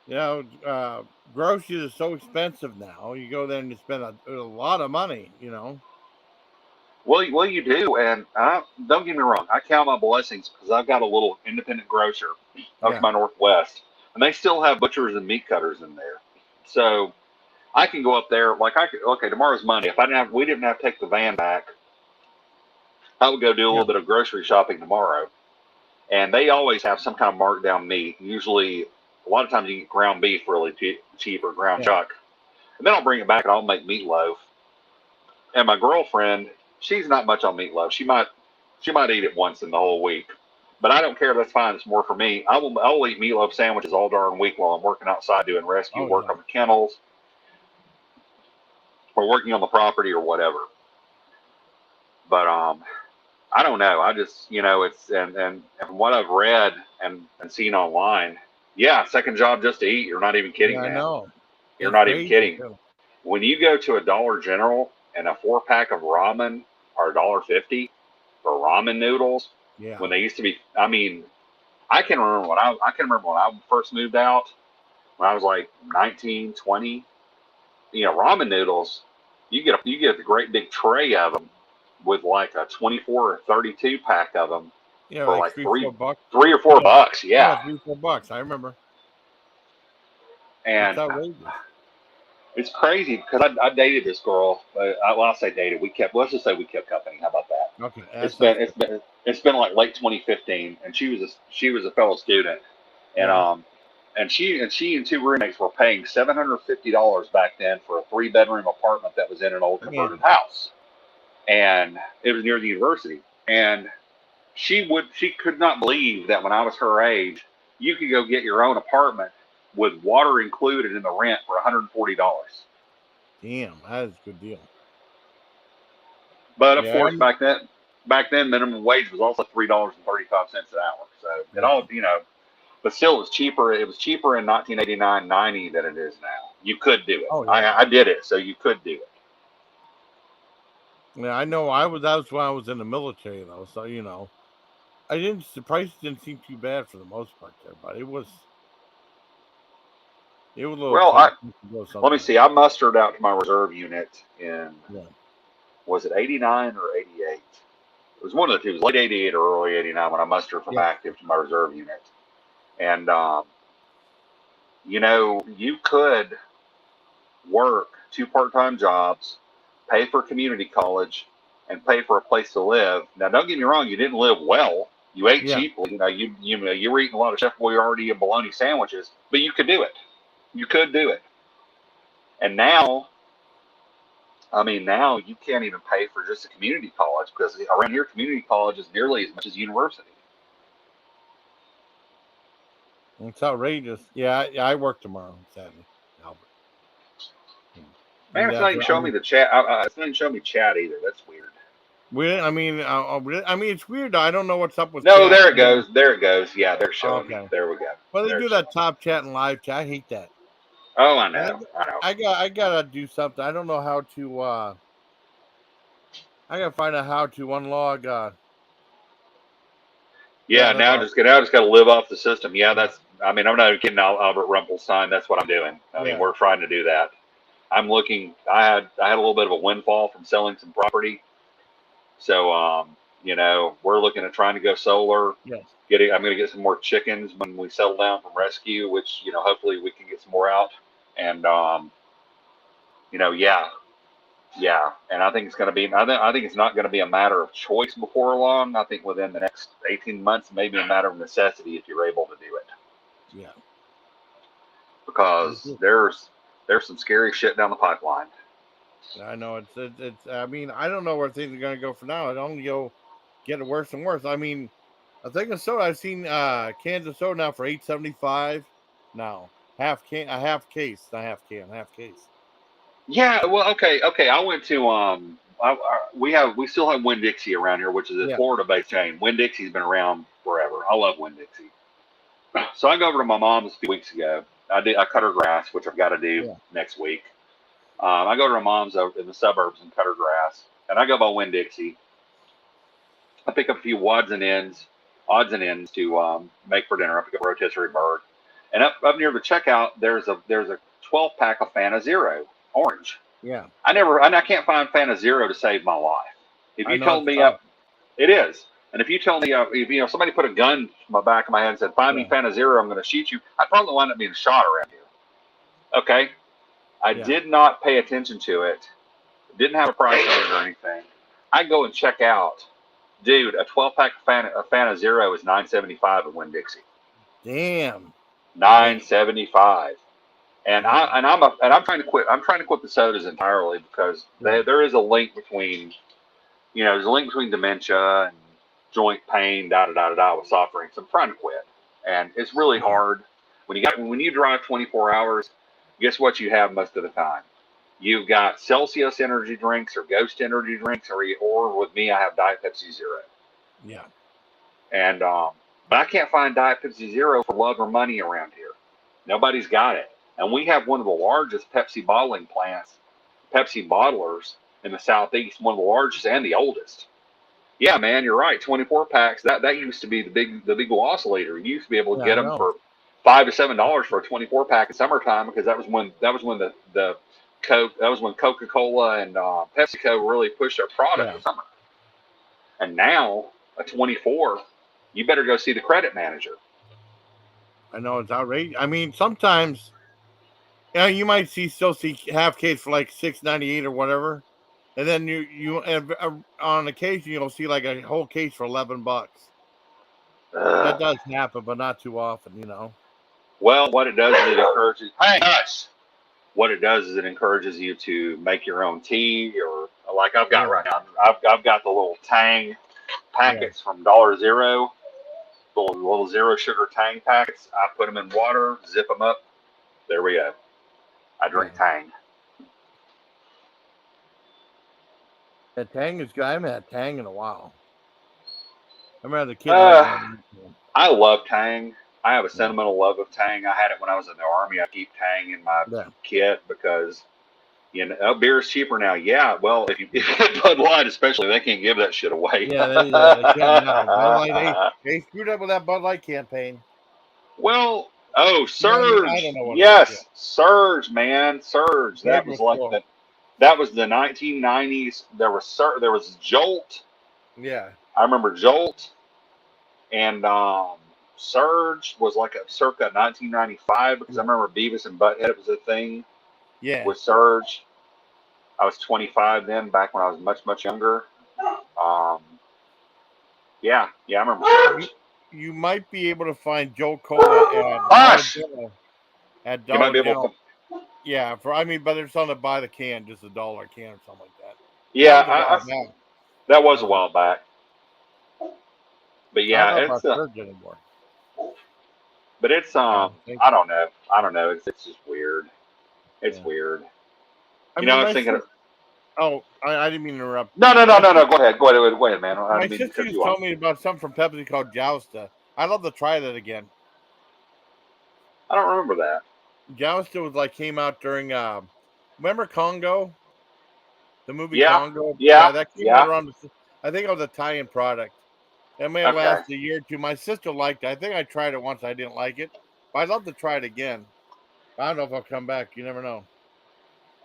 Speaker 1: you know, groceries are so expensive now. You go there and you spend a lot of money. You know.
Speaker 2: Well, you do, and don't get me wrong. I count my blessings because I've got a little independent grocer up to
Speaker 1: Yeah.
Speaker 2: my northwest, and they still have butchers and meat cutters in there. So I can go up there. Like I could, okay, tomorrow's Monday. If we didn't have to take the van back, I would go do a
Speaker 1: Yeah.
Speaker 2: little bit of grocery shopping tomorrow. And they always have some kind of marked down meat. Usually, a lot of times you get ground beef really cheap or ground
Speaker 1: Yeah.
Speaker 2: chuck. And then I'll bring it back and I'll make meatloaf. And my girlfriend, she's not much on meatloaf. She might eat it once in the whole week. But I don't care. That's fine. It's more for me. I'll eat meatloaf sandwiches all darn week while I'm working outside doing rescue
Speaker 1: Oh
Speaker 2: work
Speaker 1: yeah.
Speaker 2: on the kennels or working on the property or whatever. But I don't know. I just it's and from what I've read and seen online, yeah, second job just to eat. You're not even
Speaker 1: Yeah.
Speaker 2: kidding,
Speaker 1: I
Speaker 2: man.
Speaker 1: know.
Speaker 2: You're
Speaker 1: It's
Speaker 2: not even
Speaker 1: crazy
Speaker 2: kidding.
Speaker 1: too.
Speaker 2: When you go to a Dollar General and a 4 pack of ramen are $1.50 for ramen noodles,
Speaker 1: Yeah.
Speaker 2: when they used to be, I mean, I can remember when I first moved out when I was like 19, 20. Ramen noodles, you get a great big tray of them with like a 24 or 32 pack of them
Speaker 1: Yeah.
Speaker 2: for
Speaker 1: Like
Speaker 2: like
Speaker 1: three,
Speaker 2: three,
Speaker 1: $4.
Speaker 2: 3 or 4 bucks.
Speaker 1: Yeah,
Speaker 2: Yeah,
Speaker 1: 3, $4. I remember. It's
Speaker 2: and
Speaker 1: outrageous.
Speaker 2: it's crazy because I dated this girl. I'll say dated. Let's just say we kept company. How about that?
Speaker 1: Okay,
Speaker 2: It's
Speaker 1: that
Speaker 2: been
Speaker 1: sounds
Speaker 2: it's
Speaker 1: good.
Speaker 2: been it's been like late 2015, and she was a fellow student, and
Speaker 1: Yeah.
Speaker 2: she and 2 roommates were paying $750 back then for a 3 bedroom apartment that was in an old converted
Speaker 1: Man.
Speaker 2: house, and it was near the university. And she could not believe that when I was her age, you could go get your own apartment with water included in the rent for $140.
Speaker 1: Damn, that is a good deal.
Speaker 2: But of
Speaker 1: Yeah,
Speaker 2: course, back then, minimum wage was also $3.35 an hour. So it
Speaker 1: yeah.
Speaker 2: all, but still, it was cheaper. It was cheaper in 1989, 90 than it is now. You could do it.
Speaker 1: Oh yeah.
Speaker 2: I did it, so you could do it.
Speaker 1: Yeah, I know. That was when I was in the military though, so the price didn't seem too bad for the most part there, but it was a little
Speaker 2: Well,
Speaker 1: tough to go
Speaker 2: let me
Speaker 1: sometimes.
Speaker 2: see. I mustered out to my reserve unit in,
Speaker 1: Yeah.
Speaker 2: was it 89 or 88? It was one of the two. It was late 88 or early 89 when I mustered from
Speaker 1: Yeah.
Speaker 2: active to my reserve unit. And, you could work 2 part-time jobs, pay for community college, and pay for a place to live. Now, don't get me wrong, you didn't live well. You ate
Speaker 1: Yeah.
Speaker 2: cheaply. You were eating a lot of Chef Boyardee and bologna sandwiches, but you could do it. You could do it. And now, now you can't even pay for just a community college because around here, community college is nearly as much as university.
Speaker 1: It's outrageous. Yeah, I work tomorrow, sadly, Albert.
Speaker 2: Man, it's not even showing me the chat. It's not even showing me chat either. That's weird.
Speaker 1: It's weird. I don't know what's up with
Speaker 2: No,
Speaker 1: chat.
Speaker 2: there it goes. There it goes. Yeah, they're showing me.
Speaker 1: Okay.
Speaker 2: There we go.
Speaker 1: Well, they
Speaker 2: They're
Speaker 1: do
Speaker 2: showing
Speaker 1: that
Speaker 2: me.
Speaker 1: top chat and live chat. I hate that.
Speaker 2: Oh, I
Speaker 1: And
Speaker 2: know. I know.
Speaker 1: I gotta do something. I don't know how to. I gotta find out how to unlog.
Speaker 2: Yeah,
Speaker 1: That.
Speaker 2: now I just got to live off the system. Yeah, that's. I'm not even kidding. Albert Rumpelstein. That's what I'm doing.
Speaker 1: Yeah.
Speaker 2: We're trying to do that. I'm looking. I had a little bit of a windfall from selling some property, so we're looking at trying to go solar.
Speaker 1: Yes.
Speaker 2: I'm going to get some more chickens when we settle down from rescue, which hopefully we can get some more out. And yeah, yeah, and I think it's going to be. I think it's not going to be a matter of choice before long. I think within the next 18 months, maybe a matter of necessity if you're able to do it.
Speaker 1: Yeah.
Speaker 2: Because there's some scary shit down the pipeline.
Speaker 1: I know it's. I don't know where things are gonna go for now. It only go getting worse and worse. I think of soda. I've seen Kansas soda now for $8.75 now. Half can, a half case, not half can, half case.
Speaker 2: Yeah, well, okay. I went to we still have Winn-Dixie around here, which is a Florida-based chain. Winn-Dixie's been around forever. I love Winn-Dixie. So I go over to my mom's a few weeks ago. I cut her grass, which I've got to do next week. I go to her mom's over in the suburbs and cut her grass, and I go by Winn-Dixie. I pick up a few odds and ends to make for dinner. I pick up a rotisserie bird, and up near the checkout, there's a 12-pack of Fanta Zero orange.
Speaker 1: Yeah.
Speaker 2: I can't find Fanta Zero to save my life. If you told me it is, and if you told me if somebody put a gun to my back of my head and said, "Find me Fanta Zero, I'm going to shoot you," I'd probably wind up being shot around here. Okay, I did not pay attention to it. Didn't have a price on it or anything. I go and check out. Dude, a 12-pack of Fanta Zero is $9.75 at Winn-Dixie.
Speaker 1: Damn.
Speaker 2: $9.75. And I'm trying to quit. I'm trying to quit the sodas entirely because there is a link between, there's a link between dementia and joint pain, with soft drinks. I'm trying to quit, and it's really hard when you drive 24 hours. Guess what you have most of the time? You've got Celsius energy drinks or Ghost energy drinks, or with me, I have Diet Pepsi Zero.
Speaker 1: Yeah.
Speaker 2: And but I can't find Diet Pepsi Zero for love or money around here. Nobody's got it. And we have one of the largest Pepsi bottling plants, Pepsi bottlers in the Southeast, one of the largest and the oldest. Yeah, man, you're right. 24 packs. That used to be the big loss leader. You used to be able to get them for $5 to $7 for a 24 pack in summertime because that was when the Coke, that was when Coca-Cola and PepsiCo really pushed their product in summer. And now a 24, you better go see the credit manager.
Speaker 1: I know it's outrageous. Sometimes you might still see half case for like $6.98 or whatever, and then you on occasion you'll see like a whole case for $11. That does happen, but not too often,
Speaker 2: Well, what it does is it encourages. Hey, hush! What it does is it encourages you to make your own tea, or like I've got right now. I've got the little Tang packets from $0. little zero sugar Tang packets. I put them in water, zip them up. There we go. I drink Tang.
Speaker 1: The Tang is good. I haven't had Tang in a while. I remember the kid.
Speaker 2: I love Tang. I have a sentimental love of Tang. I had it when I was in the Army. I keep Tang in my kit because, you know, beer is cheaper now. Yeah, well, if you get Bud Light, especially, they can't give that shit away.
Speaker 1: Yeah, they can't now. Bud Light, they screwed up with that Bud Light campaign.
Speaker 2: Well, Surge.
Speaker 1: You know, I don't know what
Speaker 2: yes, Surge, man, Surge. That was like
Speaker 1: cool.
Speaker 2: That was the 1990s. There was Jolt.
Speaker 1: Yeah,
Speaker 2: I remember Jolt, and Surge was like a circa 1995 because I remember Beavis and Butthead was a thing.
Speaker 1: Yeah,
Speaker 2: with Surge. I was 25 then, back when I was much younger. Yeah, I remember Surge.
Speaker 1: You might be able to find Joe Cola at Dollar General. Yeah, but it's on the buy the can, just $1 a can or something like that.
Speaker 2: Yeah, that was a while back. But yeah,
Speaker 1: it's anymore.
Speaker 2: But it's I don't know. It's just weird. It's weird. I was thinking.
Speaker 1: I didn't mean to interrupt.
Speaker 2: No. Go ahead, man.
Speaker 1: My sister just told me about something from Pepsi called Jousta. I'd love to try that again.
Speaker 2: I don't remember that.
Speaker 1: Jousta was came out during remember Congo? The movie
Speaker 2: Yeah.
Speaker 1: Congo?
Speaker 2: Yeah.
Speaker 1: That came out around I think it was an Italian product. It may have lasted a year or two. My sister liked it. I think I tried it once. I didn't like it. But I'd love to try it again. I don't know if I'll come back. You never know.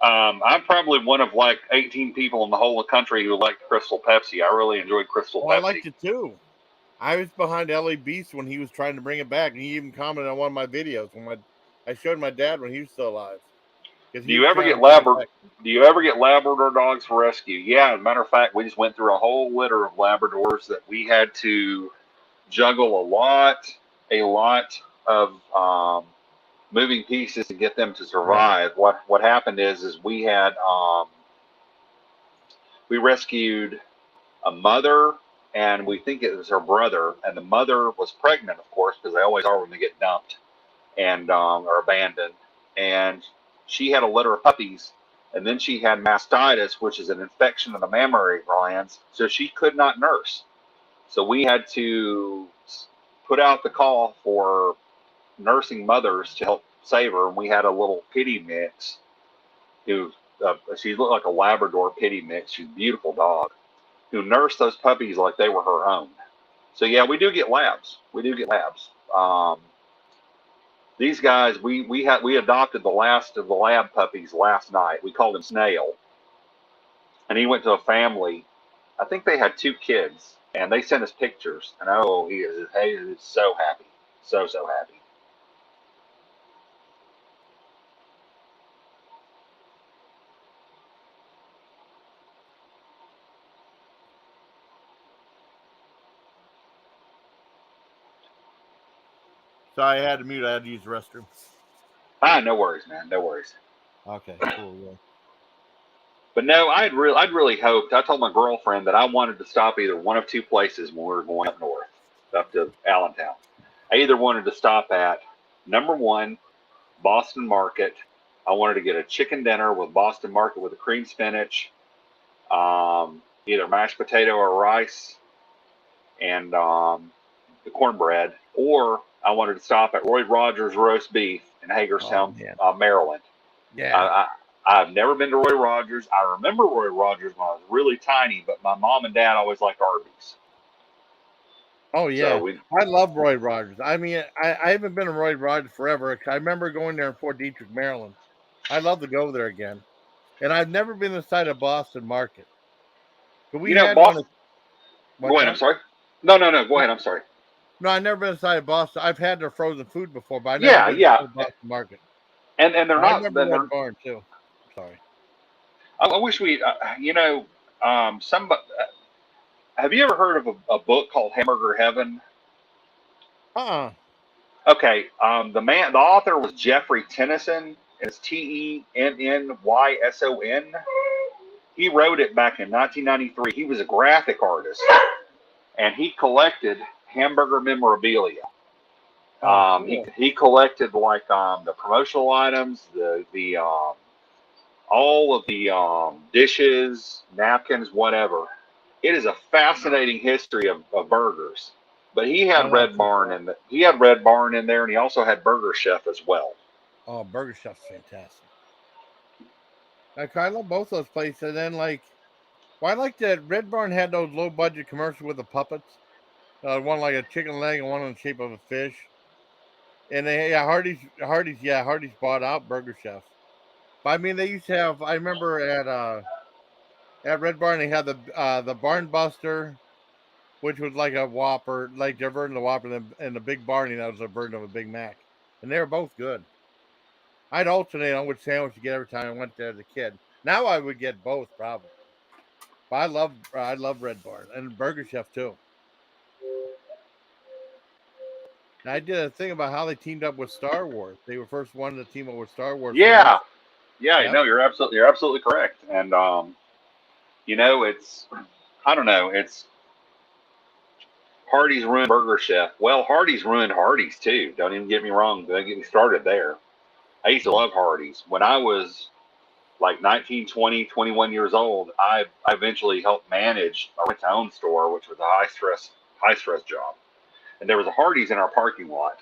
Speaker 2: I'm probably one of 18 people in the whole country who liked Crystal Pepsi. I really enjoyed Crystal Pepsi.
Speaker 1: I liked it too. I was behind L.A. Beast when he was trying to bring it back, and he even commented on one of my videos when I showed my dad when he was still alive.
Speaker 2: Do you ever get Labrador dogs for rescue? Yeah, as a matter of fact, we just went through a whole litter of Labradors that we had to juggle a lot of moving pieces to get them to survive. Right. What happened is we had we rescued a mother, and we think it was her brother, and the mother was pregnant, of course, because they always are when they get dumped and or abandoned, and she had a litter of puppies, and then she had mastitis, which is an infection of the mammary glands, so she could not nurse. So we had to put out the call for nursing mothers to help save her, and we had a little pity mix who she looked like a Labrador pity mix. She's a beautiful dog who nursed those puppies like they were her own. So yeah, we do get labs. These guys, we adopted the last of the lab puppies last night. We called him Snail, and he went to a family. I think they had 2 kids, and they sent us pictures. And he is so happy, so happy.
Speaker 1: So I had to mute. I had to use the restroom.
Speaker 2: No worries, man. No worries.
Speaker 1: Okay, cool. Yeah.
Speaker 2: But no, I'd really hoped. I told my girlfriend that I wanted to stop either one of 2 places when we were going up north, up to Allentown. I either wanted to stop at number 1, Boston Market. I wanted to get a chicken dinner with Boston Market with a cream spinach, either mashed potato or rice, and the cornbread, or I wanted to stop at Roy Rogers Roast Beef in Hagerstown, Maryland.
Speaker 1: Yeah.
Speaker 2: I've never been to Roy Rogers. I remember Roy Rogers when I was really tiny, but my mom and dad always liked Arby's.
Speaker 1: Oh, yeah. So I love Roy Rogers. I mean, I haven't been to Roy Rogers forever. I remember going there in Fort Detrick, Maryland. I'd love to go there again. And I've never been inside of Boston Market. But we had
Speaker 2: Boston. Go ahead. I'm sorry. No. Go ahead. I'm sorry.
Speaker 1: No, I've never been inside of Boston. I've had their frozen food before, but I never been inside Boston Market.
Speaker 2: And they're not.
Speaker 1: I remember Red Barn too. Sorry.
Speaker 2: I wish we, have you ever heard of a book called Hamburger Heaven? Okay. The author was Jeffrey Tennyson. It's Tennnyson. He wrote it back in 1993. He was a graphic artist, and he collected hamburger memorabilia.
Speaker 1: Oh, cool.
Speaker 2: He collected like the promotional items, the all of the dishes, napkins, whatever. It is a fascinating history of burgers. But he
Speaker 1: Oh,
Speaker 2: had
Speaker 1: that's
Speaker 2: Red
Speaker 1: so
Speaker 2: Barn
Speaker 1: cool.
Speaker 2: he had Red Barn in there, and he also had Burger Chef as well.
Speaker 1: Oh, Burger Chef's fantastic. I love both those places. And then well, I like that Red Barn had those low budget commercials with the puppets. One like a chicken leg and one in the shape of a fish. And Hardee's bought out Burger Chef. But I mean, they used to have. I remember at Red Barn they had the Barn Buster, which was like a Whopper, like their version of Whopper, and the Big Barney that was a version of a Big Mac, and they were both good. I'd alternate on which sandwich to get every time I went there as a kid. Now I would get both probably. But I love Red Barn and Burger Chef too. And I did a thing about how they teamed up with Star Wars. They were first one to team up with Star Wars
Speaker 2: Yeah,
Speaker 1: fans.
Speaker 2: yeah,
Speaker 1: Yep.
Speaker 2: no, you're absolutely correct. And you know, it's I don't know, it's Hardee's ruined Burger Chef. Well, Hardee's ruined Hardee's too. Don't even get me wrong. Don't get me started there. I used to
Speaker 1: Yeah.
Speaker 2: love Hardee's. When I was like 19, 20, 21 years old, I eventually helped manage a rent-to-own store, which was a high stress job. And there was a Hardee's in our parking lot.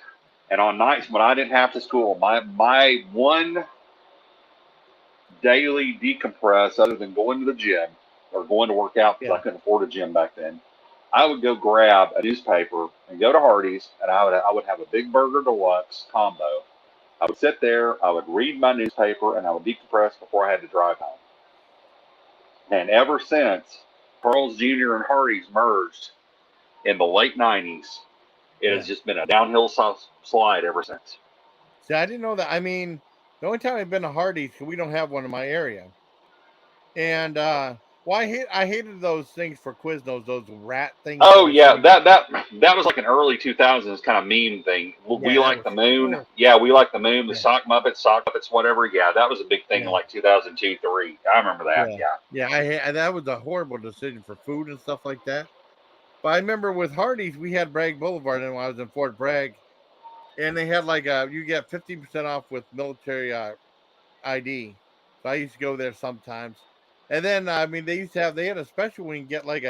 Speaker 2: And on nights when I didn't have to school, my one daily decompress, other than going to the gym or going to work out because
Speaker 1: Yeah.
Speaker 2: I couldn't afford a gym back then, I would go grab a newspaper and go to Hardee's, and I would have a big burger deluxe combo. I would sit there, I would read my newspaper, and I would decompress before I had to drive home. And ever since Carl's Jr. and Hardee's merged in the late 90s, it has
Speaker 1: Yeah.
Speaker 2: just been a downhill slide ever since.
Speaker 1: See, I didn't know that. I mean, the only time I've been to Hardee's, 'cause we don't have one in my area. And well, I hated those things for Quiznos, those rat things that
Speaker 2: Oh
Speaker 1: were
Speaker 2: yeah,
Speaker 1: sitting.
Speaker 2: that was like an early 2000s kind of meme thing. We
Speaker 1: Yeah, that
Speaker 2: like
Speaker 1: was
Speaker 2: the moon.
Speaker 1: horrible.
Speaker 2: Yeah, we like the moon. The
Speaker 1: Yeah,
Speaker 2: sock Muppets, whatever. Yeah, that was a big thing in
Speaker 1: yeah,
Speaker 2: like 2002, three. I remember that.
Speaker 1: yeah,
Speaker 2: Yeah.
Speaker 1: yeah. That was a horrible decision for food and stuff like that. But I remember with Hardee's, we had Bragg Boulevard, and when I was in Fort Bragg, and they had you get 50% off with military ID. So I used to go there sometimes. And then I mean, they had a special when you get like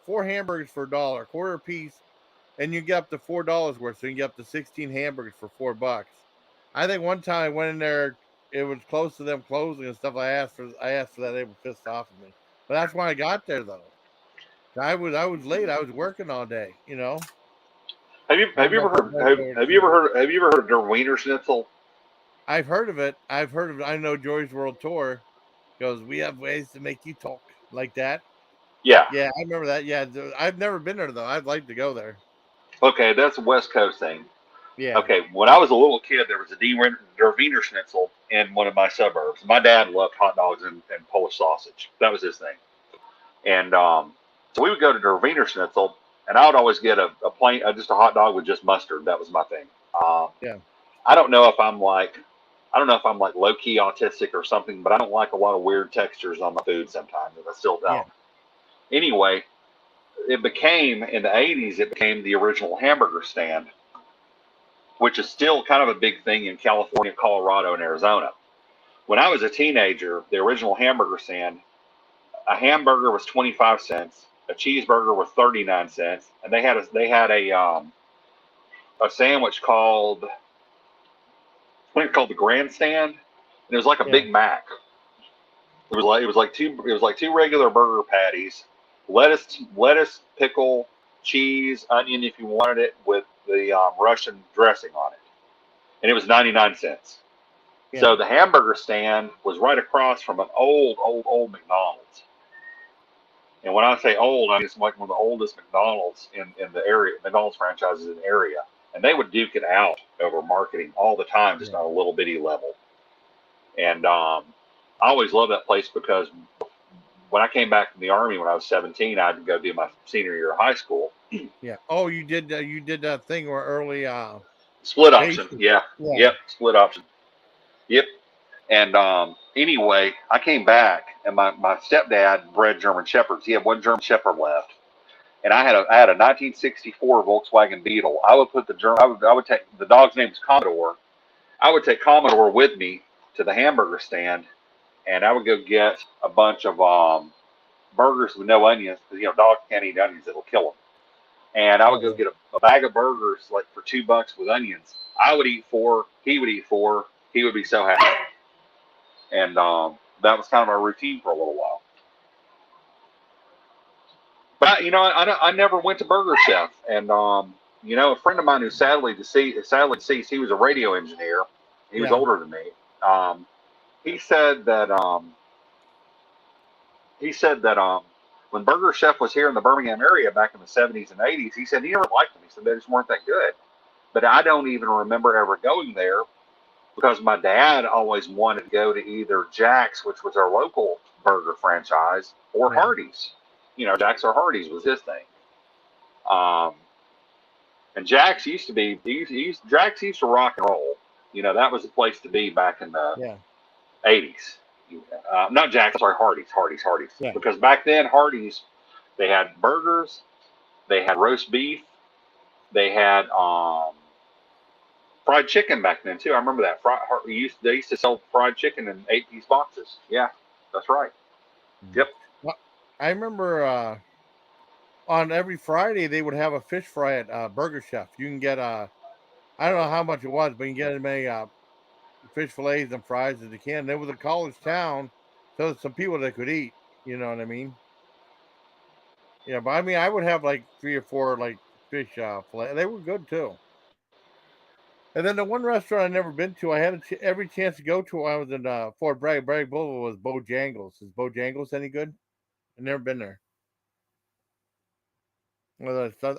Speaker 1: four hamburgers for $1, quarter a piece, and you get up to $4 worth. So you get up to 16 hamburgers for $4. I think one time I went in there, it was close to them closing and stuff. I asked for that. They were pissed off at me. But that's when I got there though. I was late. I was working all day. I
Speaker 2: Have you ever
Speaker 1: remember
Speaker 2: heard
Speaker 1: going over
Speaker 2: have you ever
Speaker 1: to.
Speaker 2: heard have you ever heard of der Wiener Schnitzel?
Speaker 1: I've heard of it. I've heard of. I know Joy's World Tour goes. We have ways to make you talk like that.
Speaker 2: Yeah.
Speaker 1: Yeah, I remember that. Yeah, I've never been there though. I'd like to go there.
Speaker 2: Okay, that's a West Coast thing.
Speaker 1: Yeah,
Speaker 2: Okay, when I was a little kid, there was a der Wiener Schnitzel in one of my suburbs. My dad loved hot dogs and Polish sausage. That was his thing. And so we would go to der Wiener Schnitzel, and I would always get a plain, just a hot dog with just mustard. That was my thing. Um,
Speaker 1: yeah,
Speaker 2: I don't know if I'm like, I don't know if I'm like low key autistic or something, but I don't like a lot of weird textures on my food sometimes, and I still
Speaker 1: yeah,
Speaker 2: don't. Anyway, it became in the 80s. It became the original hamburger stand, which is still kind of a big thing in California, Colorado, and Arizona. When I was a teenager, the original hamburger stand, a hamburger was 25 cents, a cheeseburger was 39 cents, and they had a sandwich called I think called the Grandstand, and it was like a
Speaker 1: yeah,
Speaker 2: Big Mac. It was like two regular burger patties, lettuce, pickle, cheese, onion if you wanted it with the Russian dressing on it, and it was 99 cents.
Speaker 1: yeah,
Speaker 2: So the hamburger stand was right across from an old McDonald's. And when I say old, I mean it's like one of the oldest McDonald's in the area, McDonald's franchises in the area. And they would duke it out over marketing all the time, just
Speaker 1: yeah.
Speaker 2: on a little bitty level. And I always loved that place because when I came back from the Army when I was 17, I had to go do my senior year of high school.
Speaker 1: Yeah. Oh, you did that thing where early
Speaker 2: Split option.
Speaker 1: basic.
Speaker 2: Yeah.
Speaker 1: Yeah.
Speaker 2: Yep. Split option. Yep. And anyway, I came back, and my stepdad bred German Shepherds. He had one German Shepherd left. and I had a 1964 Volkswagen Beetle. I would put I would take the dog's name was Commodore. I would take Commodore with me to the hamburger stand, and I would go get a bunch of burgers with no onions because dogs can't eat onions; it'll kill them. And I would go get a bag of burgers like for $2 with onions. I would eat four. He would eat four. He would be so happy. And that was kind of our routine for a little while. But I never went to Burger Chef, and a friend of mine who's sadly deceased, he was a radio engineer. He was older than me. He said that when Burger Chef was here in the Birmingham area back in the 70s and 80s, he said he never liked them. He said they just weren't that good. But I don't even remember ever going there because my dad always wanted to go to either Jack's, which was our local burger franchise, or Hardee's. Jack's or Hardee's was his thing. And Jack's used to be, Jack's used to rock and roll. That was the place to be back in the 80s. Not Jack's, sorry, Hardee's. Yeah. Because back then, Hardee's, they had burgers, they had roast beef, they had fried chicken back then too. I remember that. They used to sell fried chicken in 8-piece boxes. Yeah, that's right. Yep.
Speaker 1: Well, I remember on every Friday they would have a fish fry at Burger Chef. You can get I don't know how much it was, but you can get as many fish fillets and fries as you can. It was a college town, so there's some people that could eat. You know what I mean? Yeah, but I mean, I would have like 3 or 4 like fish fillet. They were good too. And then the one restaurant I never been to, I had every chance to go to when I was in Fort Bragg. Bragg Boulevard was Bojangles. Is Bojangles any good? I've never been there.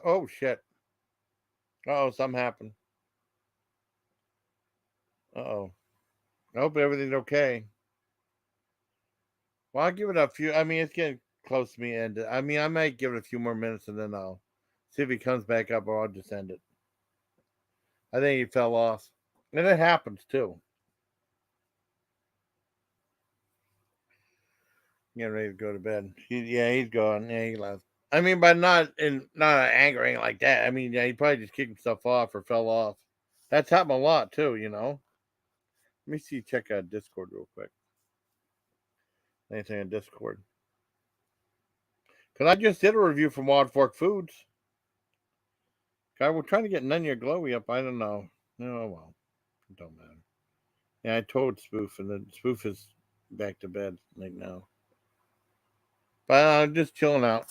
Speaker 1: Oh shit! Oh, something happened. Oh, I hope everything's okay. Well, I'll give it a few. I mean, it's getting close to me, and I mean, I might give it a few more minutes, and then I'll see if he comes back up, or I'll just end it. I think he fell off, and it happens too. Getting ready to go to bed. He's gone. Yeah, he left. I mean, but not angering like that. I mean, he probably just kicked himself off or fell off. That's happened a lot too, Let me see. Check out Discord real quick. Anything on Discord? Because I just did a review from Wild Fork Foods. God, we're trying to get Nunya Glowy up. I don't know. Oh, well. It don't matter. Yeah, I told Spoof, and then Spoof is back to bed right now. But I'm just chilling out.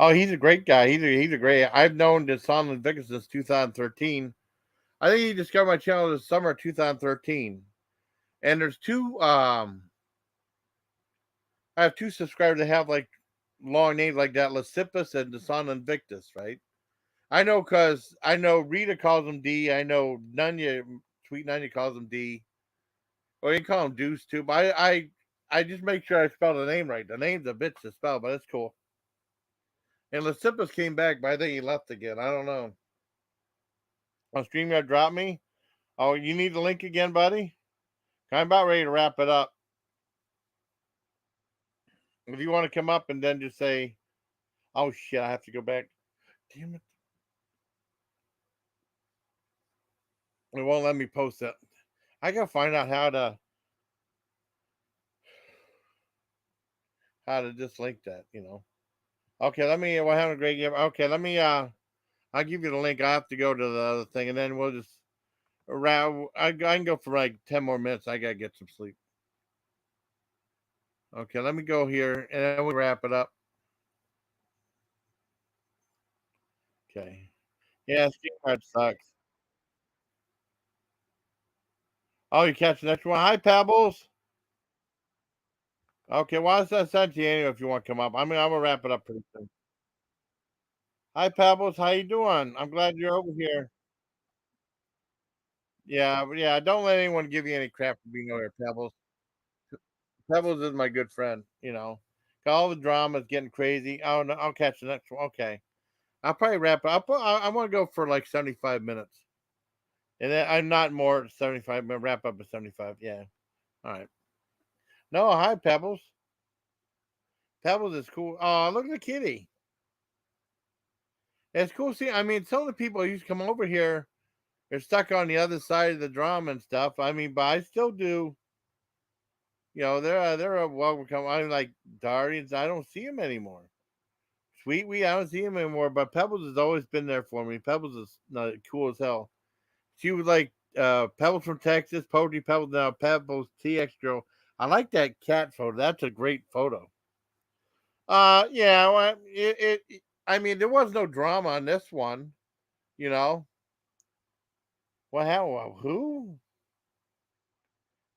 Speaker 1: Oh, he's a great guy. He's a great. I've known Deussolinvictus since 2013. I think he discovered my channel this summer of 2013. And there's two. I have 2 subscribers that have like long names like that, Lasipus and Deussolinvictus, right? I know because I know Rita calls him D. I know Nunya, Sweet Nunya calls him D. Or you can call him Deuce too. But I just make sure I spell the name right. The name's a bitch to spell, but it's cool. And Lasipus came back, but I think he left again. I don't know. On StreamYard dropped me. Oh, you need the link again, buddy? I'm about ready to wrap it up. If you want to come up and then just say, oh shit, I have to go back. Damn it. It won't let me post it. I gotta find out how to just link that, Okay, let me we're having a great game. Okay, let me I'll give you the link. I have to go to the other thing and then we'll just I can go for like 10 more minutes. I gotta get some sleep. Okay, let me go here and then we'll wrap it up. Okay. Yeah, StreamYard sucks. Oh, you catch the next one. Hi, Pebbles. Okay, well, I sent you anyway if you want to come up. I mean, I'm gonna wrap it up pretty soon. Hi, Pebbles. How you doing? I'm glad you're over here. Yeah. Don't let anyone give you any crap for being over here, Pebbles. Pebbles is my good friend. All the drama is getting crazy. Oh no, I'll catch the next one. Okay, I'll probably wrap it up. I want to go for like 75 minutes, and then I'm not more 75. I'm gonna wrap up at 75. Yeah. All right. No, hi, Pebbles. Pebbles is cool. Oh, look at the kitty. It's cool seeing. I mean, some of the people who used to come over here are stuck on the other side of the drum and stuff. I mean, but I still do. You know, they're a welcome. I'm like Darians. I don't see them anymore. Sweet Wee, I don't see him anymore. But Pebbles has always been there for me. Pebbles is cool as hell. She was like Pebbles from Texas, Poetry Pebbles now, Pebbles TX girl. I like that cat photo. That's a great photo. Yeah, well, I mean, there was no drama on this one. You know, what happened? Who?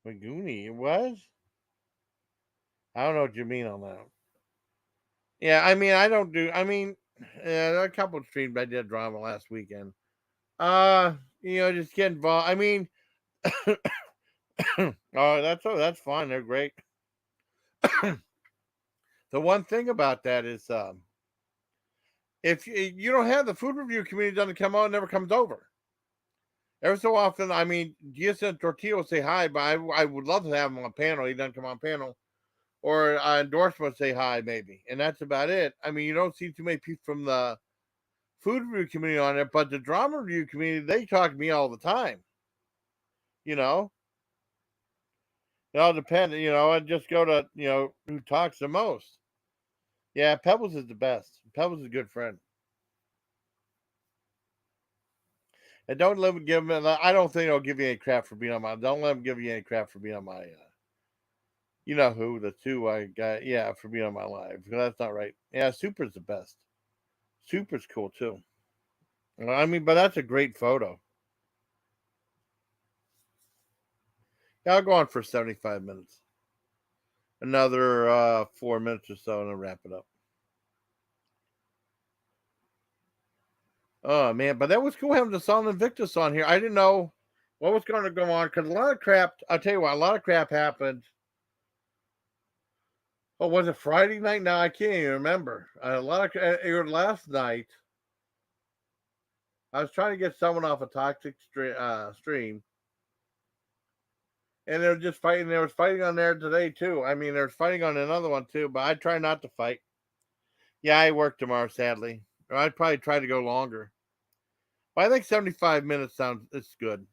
Speaker 1: Magoonie? It was? I don't know what you mean on that. Yeah, I mean, I don't do. I mean, there are a couple of streams I did drama last weekend. Just get involved. I mean, oh, that's fine. They're great. The one thing about that is, if you don't have the food review community doesn't come out, it never comes over. Every so often, I mean, Gius and Tortillo will say hi, but I would love to have him on panel. He doesn't come on panel. Or endorsement say hi, maybe. And that's about it. I mean, you don't see too many people from the food review community on it, but the drama review community, they talk to me all the time. You know? It all depends. I just go to, who talks the most. Yeah, Pebbles is the best. Pebbles is a good friend. And don't let them give him. I don't think they'll give you any crap for being on my. Don't let them give you any crap for being on my. You know who the two I got? Yeah, for being on my live. That's not right. Yeah, Super's the best. Super's cool too. I mean, but that's a great photo. Yeah, I'll go on for 75 minutes. Another 4 minutes or so, and I'll wrap it up. Oh man, but that was cool having the Deussolinvictus on here. I didn't know what was going to go on because a lot of crap. I'll tell you what, a lot of crap happened. Oh, was it Friday night? No, I can't even remember. A lot of it was last night. I was trying to get someone off a toxic stream, and they were just fighting. There was fighting on there today too. I mean, there's fighting on another one too, but I try not to fight. Yeah, I work tomorrow, sadly, or I'd probably try to go longer. But I think 75 minutes it's good.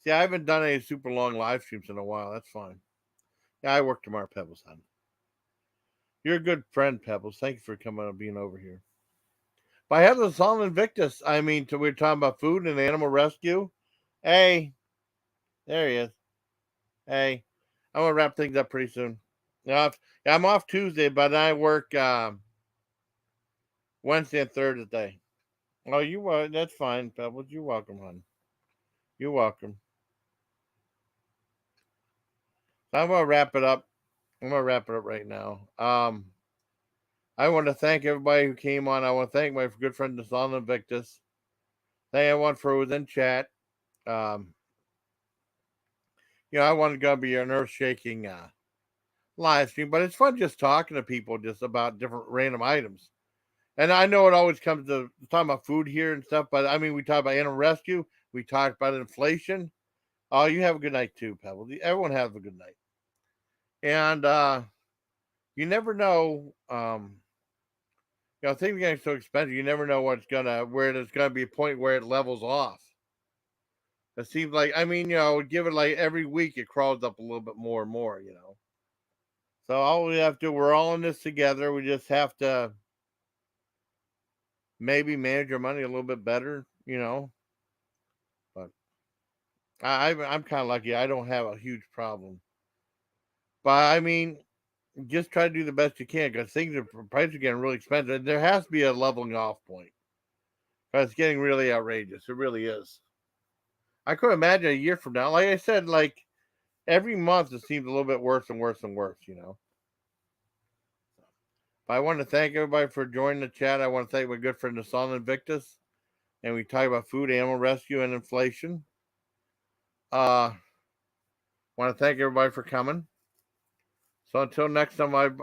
Speaker 1: See, I haven't done any super long live streams in a while. That's fine. Yeah, I work tomorrow, Pebbles, hon. You're a good friend, Pebbles. Thank you for coming and being over here. But I have the Deussolinvictus. I mean, we were talking about food and animal rescue. Hey, there he is. Hey, I'm gonna wrap things up pretty soon. Yeah, I'm off Tuesday, but I work Wednesday and Thursday. Oh, you are. That's fine, Pebbles. You're welcome, hon. You're welcome. I'm gonna wrap it up. I'm gonna wrap it up right now. I want to thank everybody who came on. I want to thank my good friend Deussolinvictus. Thank everyone for who was in chat. I want to be an earth-shaking live stream, but it's fun just talking to people just about different random items. And I know it always comes to talking about food here and stuff, but I mean, we talk about animal rescue. We talk about inflation. Oh, you have a good night too, Pebble. Everyone have a good night. And you never know. Things getting so expensive. You never know where there's gonna be a point where it levels off. It seems like, I mean, give it like every week it crawls up a little bit more and more. So all we have to, we're all in this together. We just have to maybe manage our money a little bit better. But I'm kind of lucky. I don't have a huge problem. But I mean, just try to do the best you can because prices are getting really expensive. There has to be a leveling off point because it's getting really outrageous. It really is. I couldn't imagine a year from now. Like I said, like every month it seems a little bit worse and worse and worse. But I want to thank everybody for joining the chat. I want to thank my good friend Deussolinvictus, and we talk about food, animal rescue, and inflation. Want to thank everybody for coming. So until next time, blah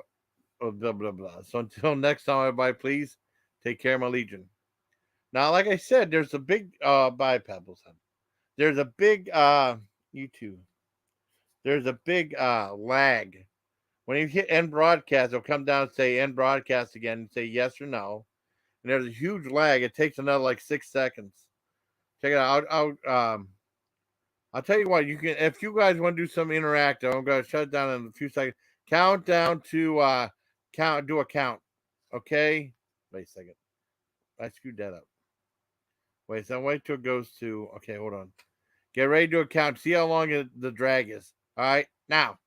Speaker 1: blah blah. So until next time, everybody, please take care of my legion. Now, like I said, there's a big bye, Pebbles. There's a big you too. There's a big lag When you hit end broadcast, it'll come down and say end broadcast again and say yes or no. And there's a huge lag. It takes another like 6 seconds. Check it out. I'll tell you what, you can, if you guys want to do some interactive, I'm going to shut it down in a few seconds. Count down to do a count. Okay? Wait a second. I screwed that up. Wait till it goes to, okay, hold on. Get ready to do a count. See how long the drag is. All right, now.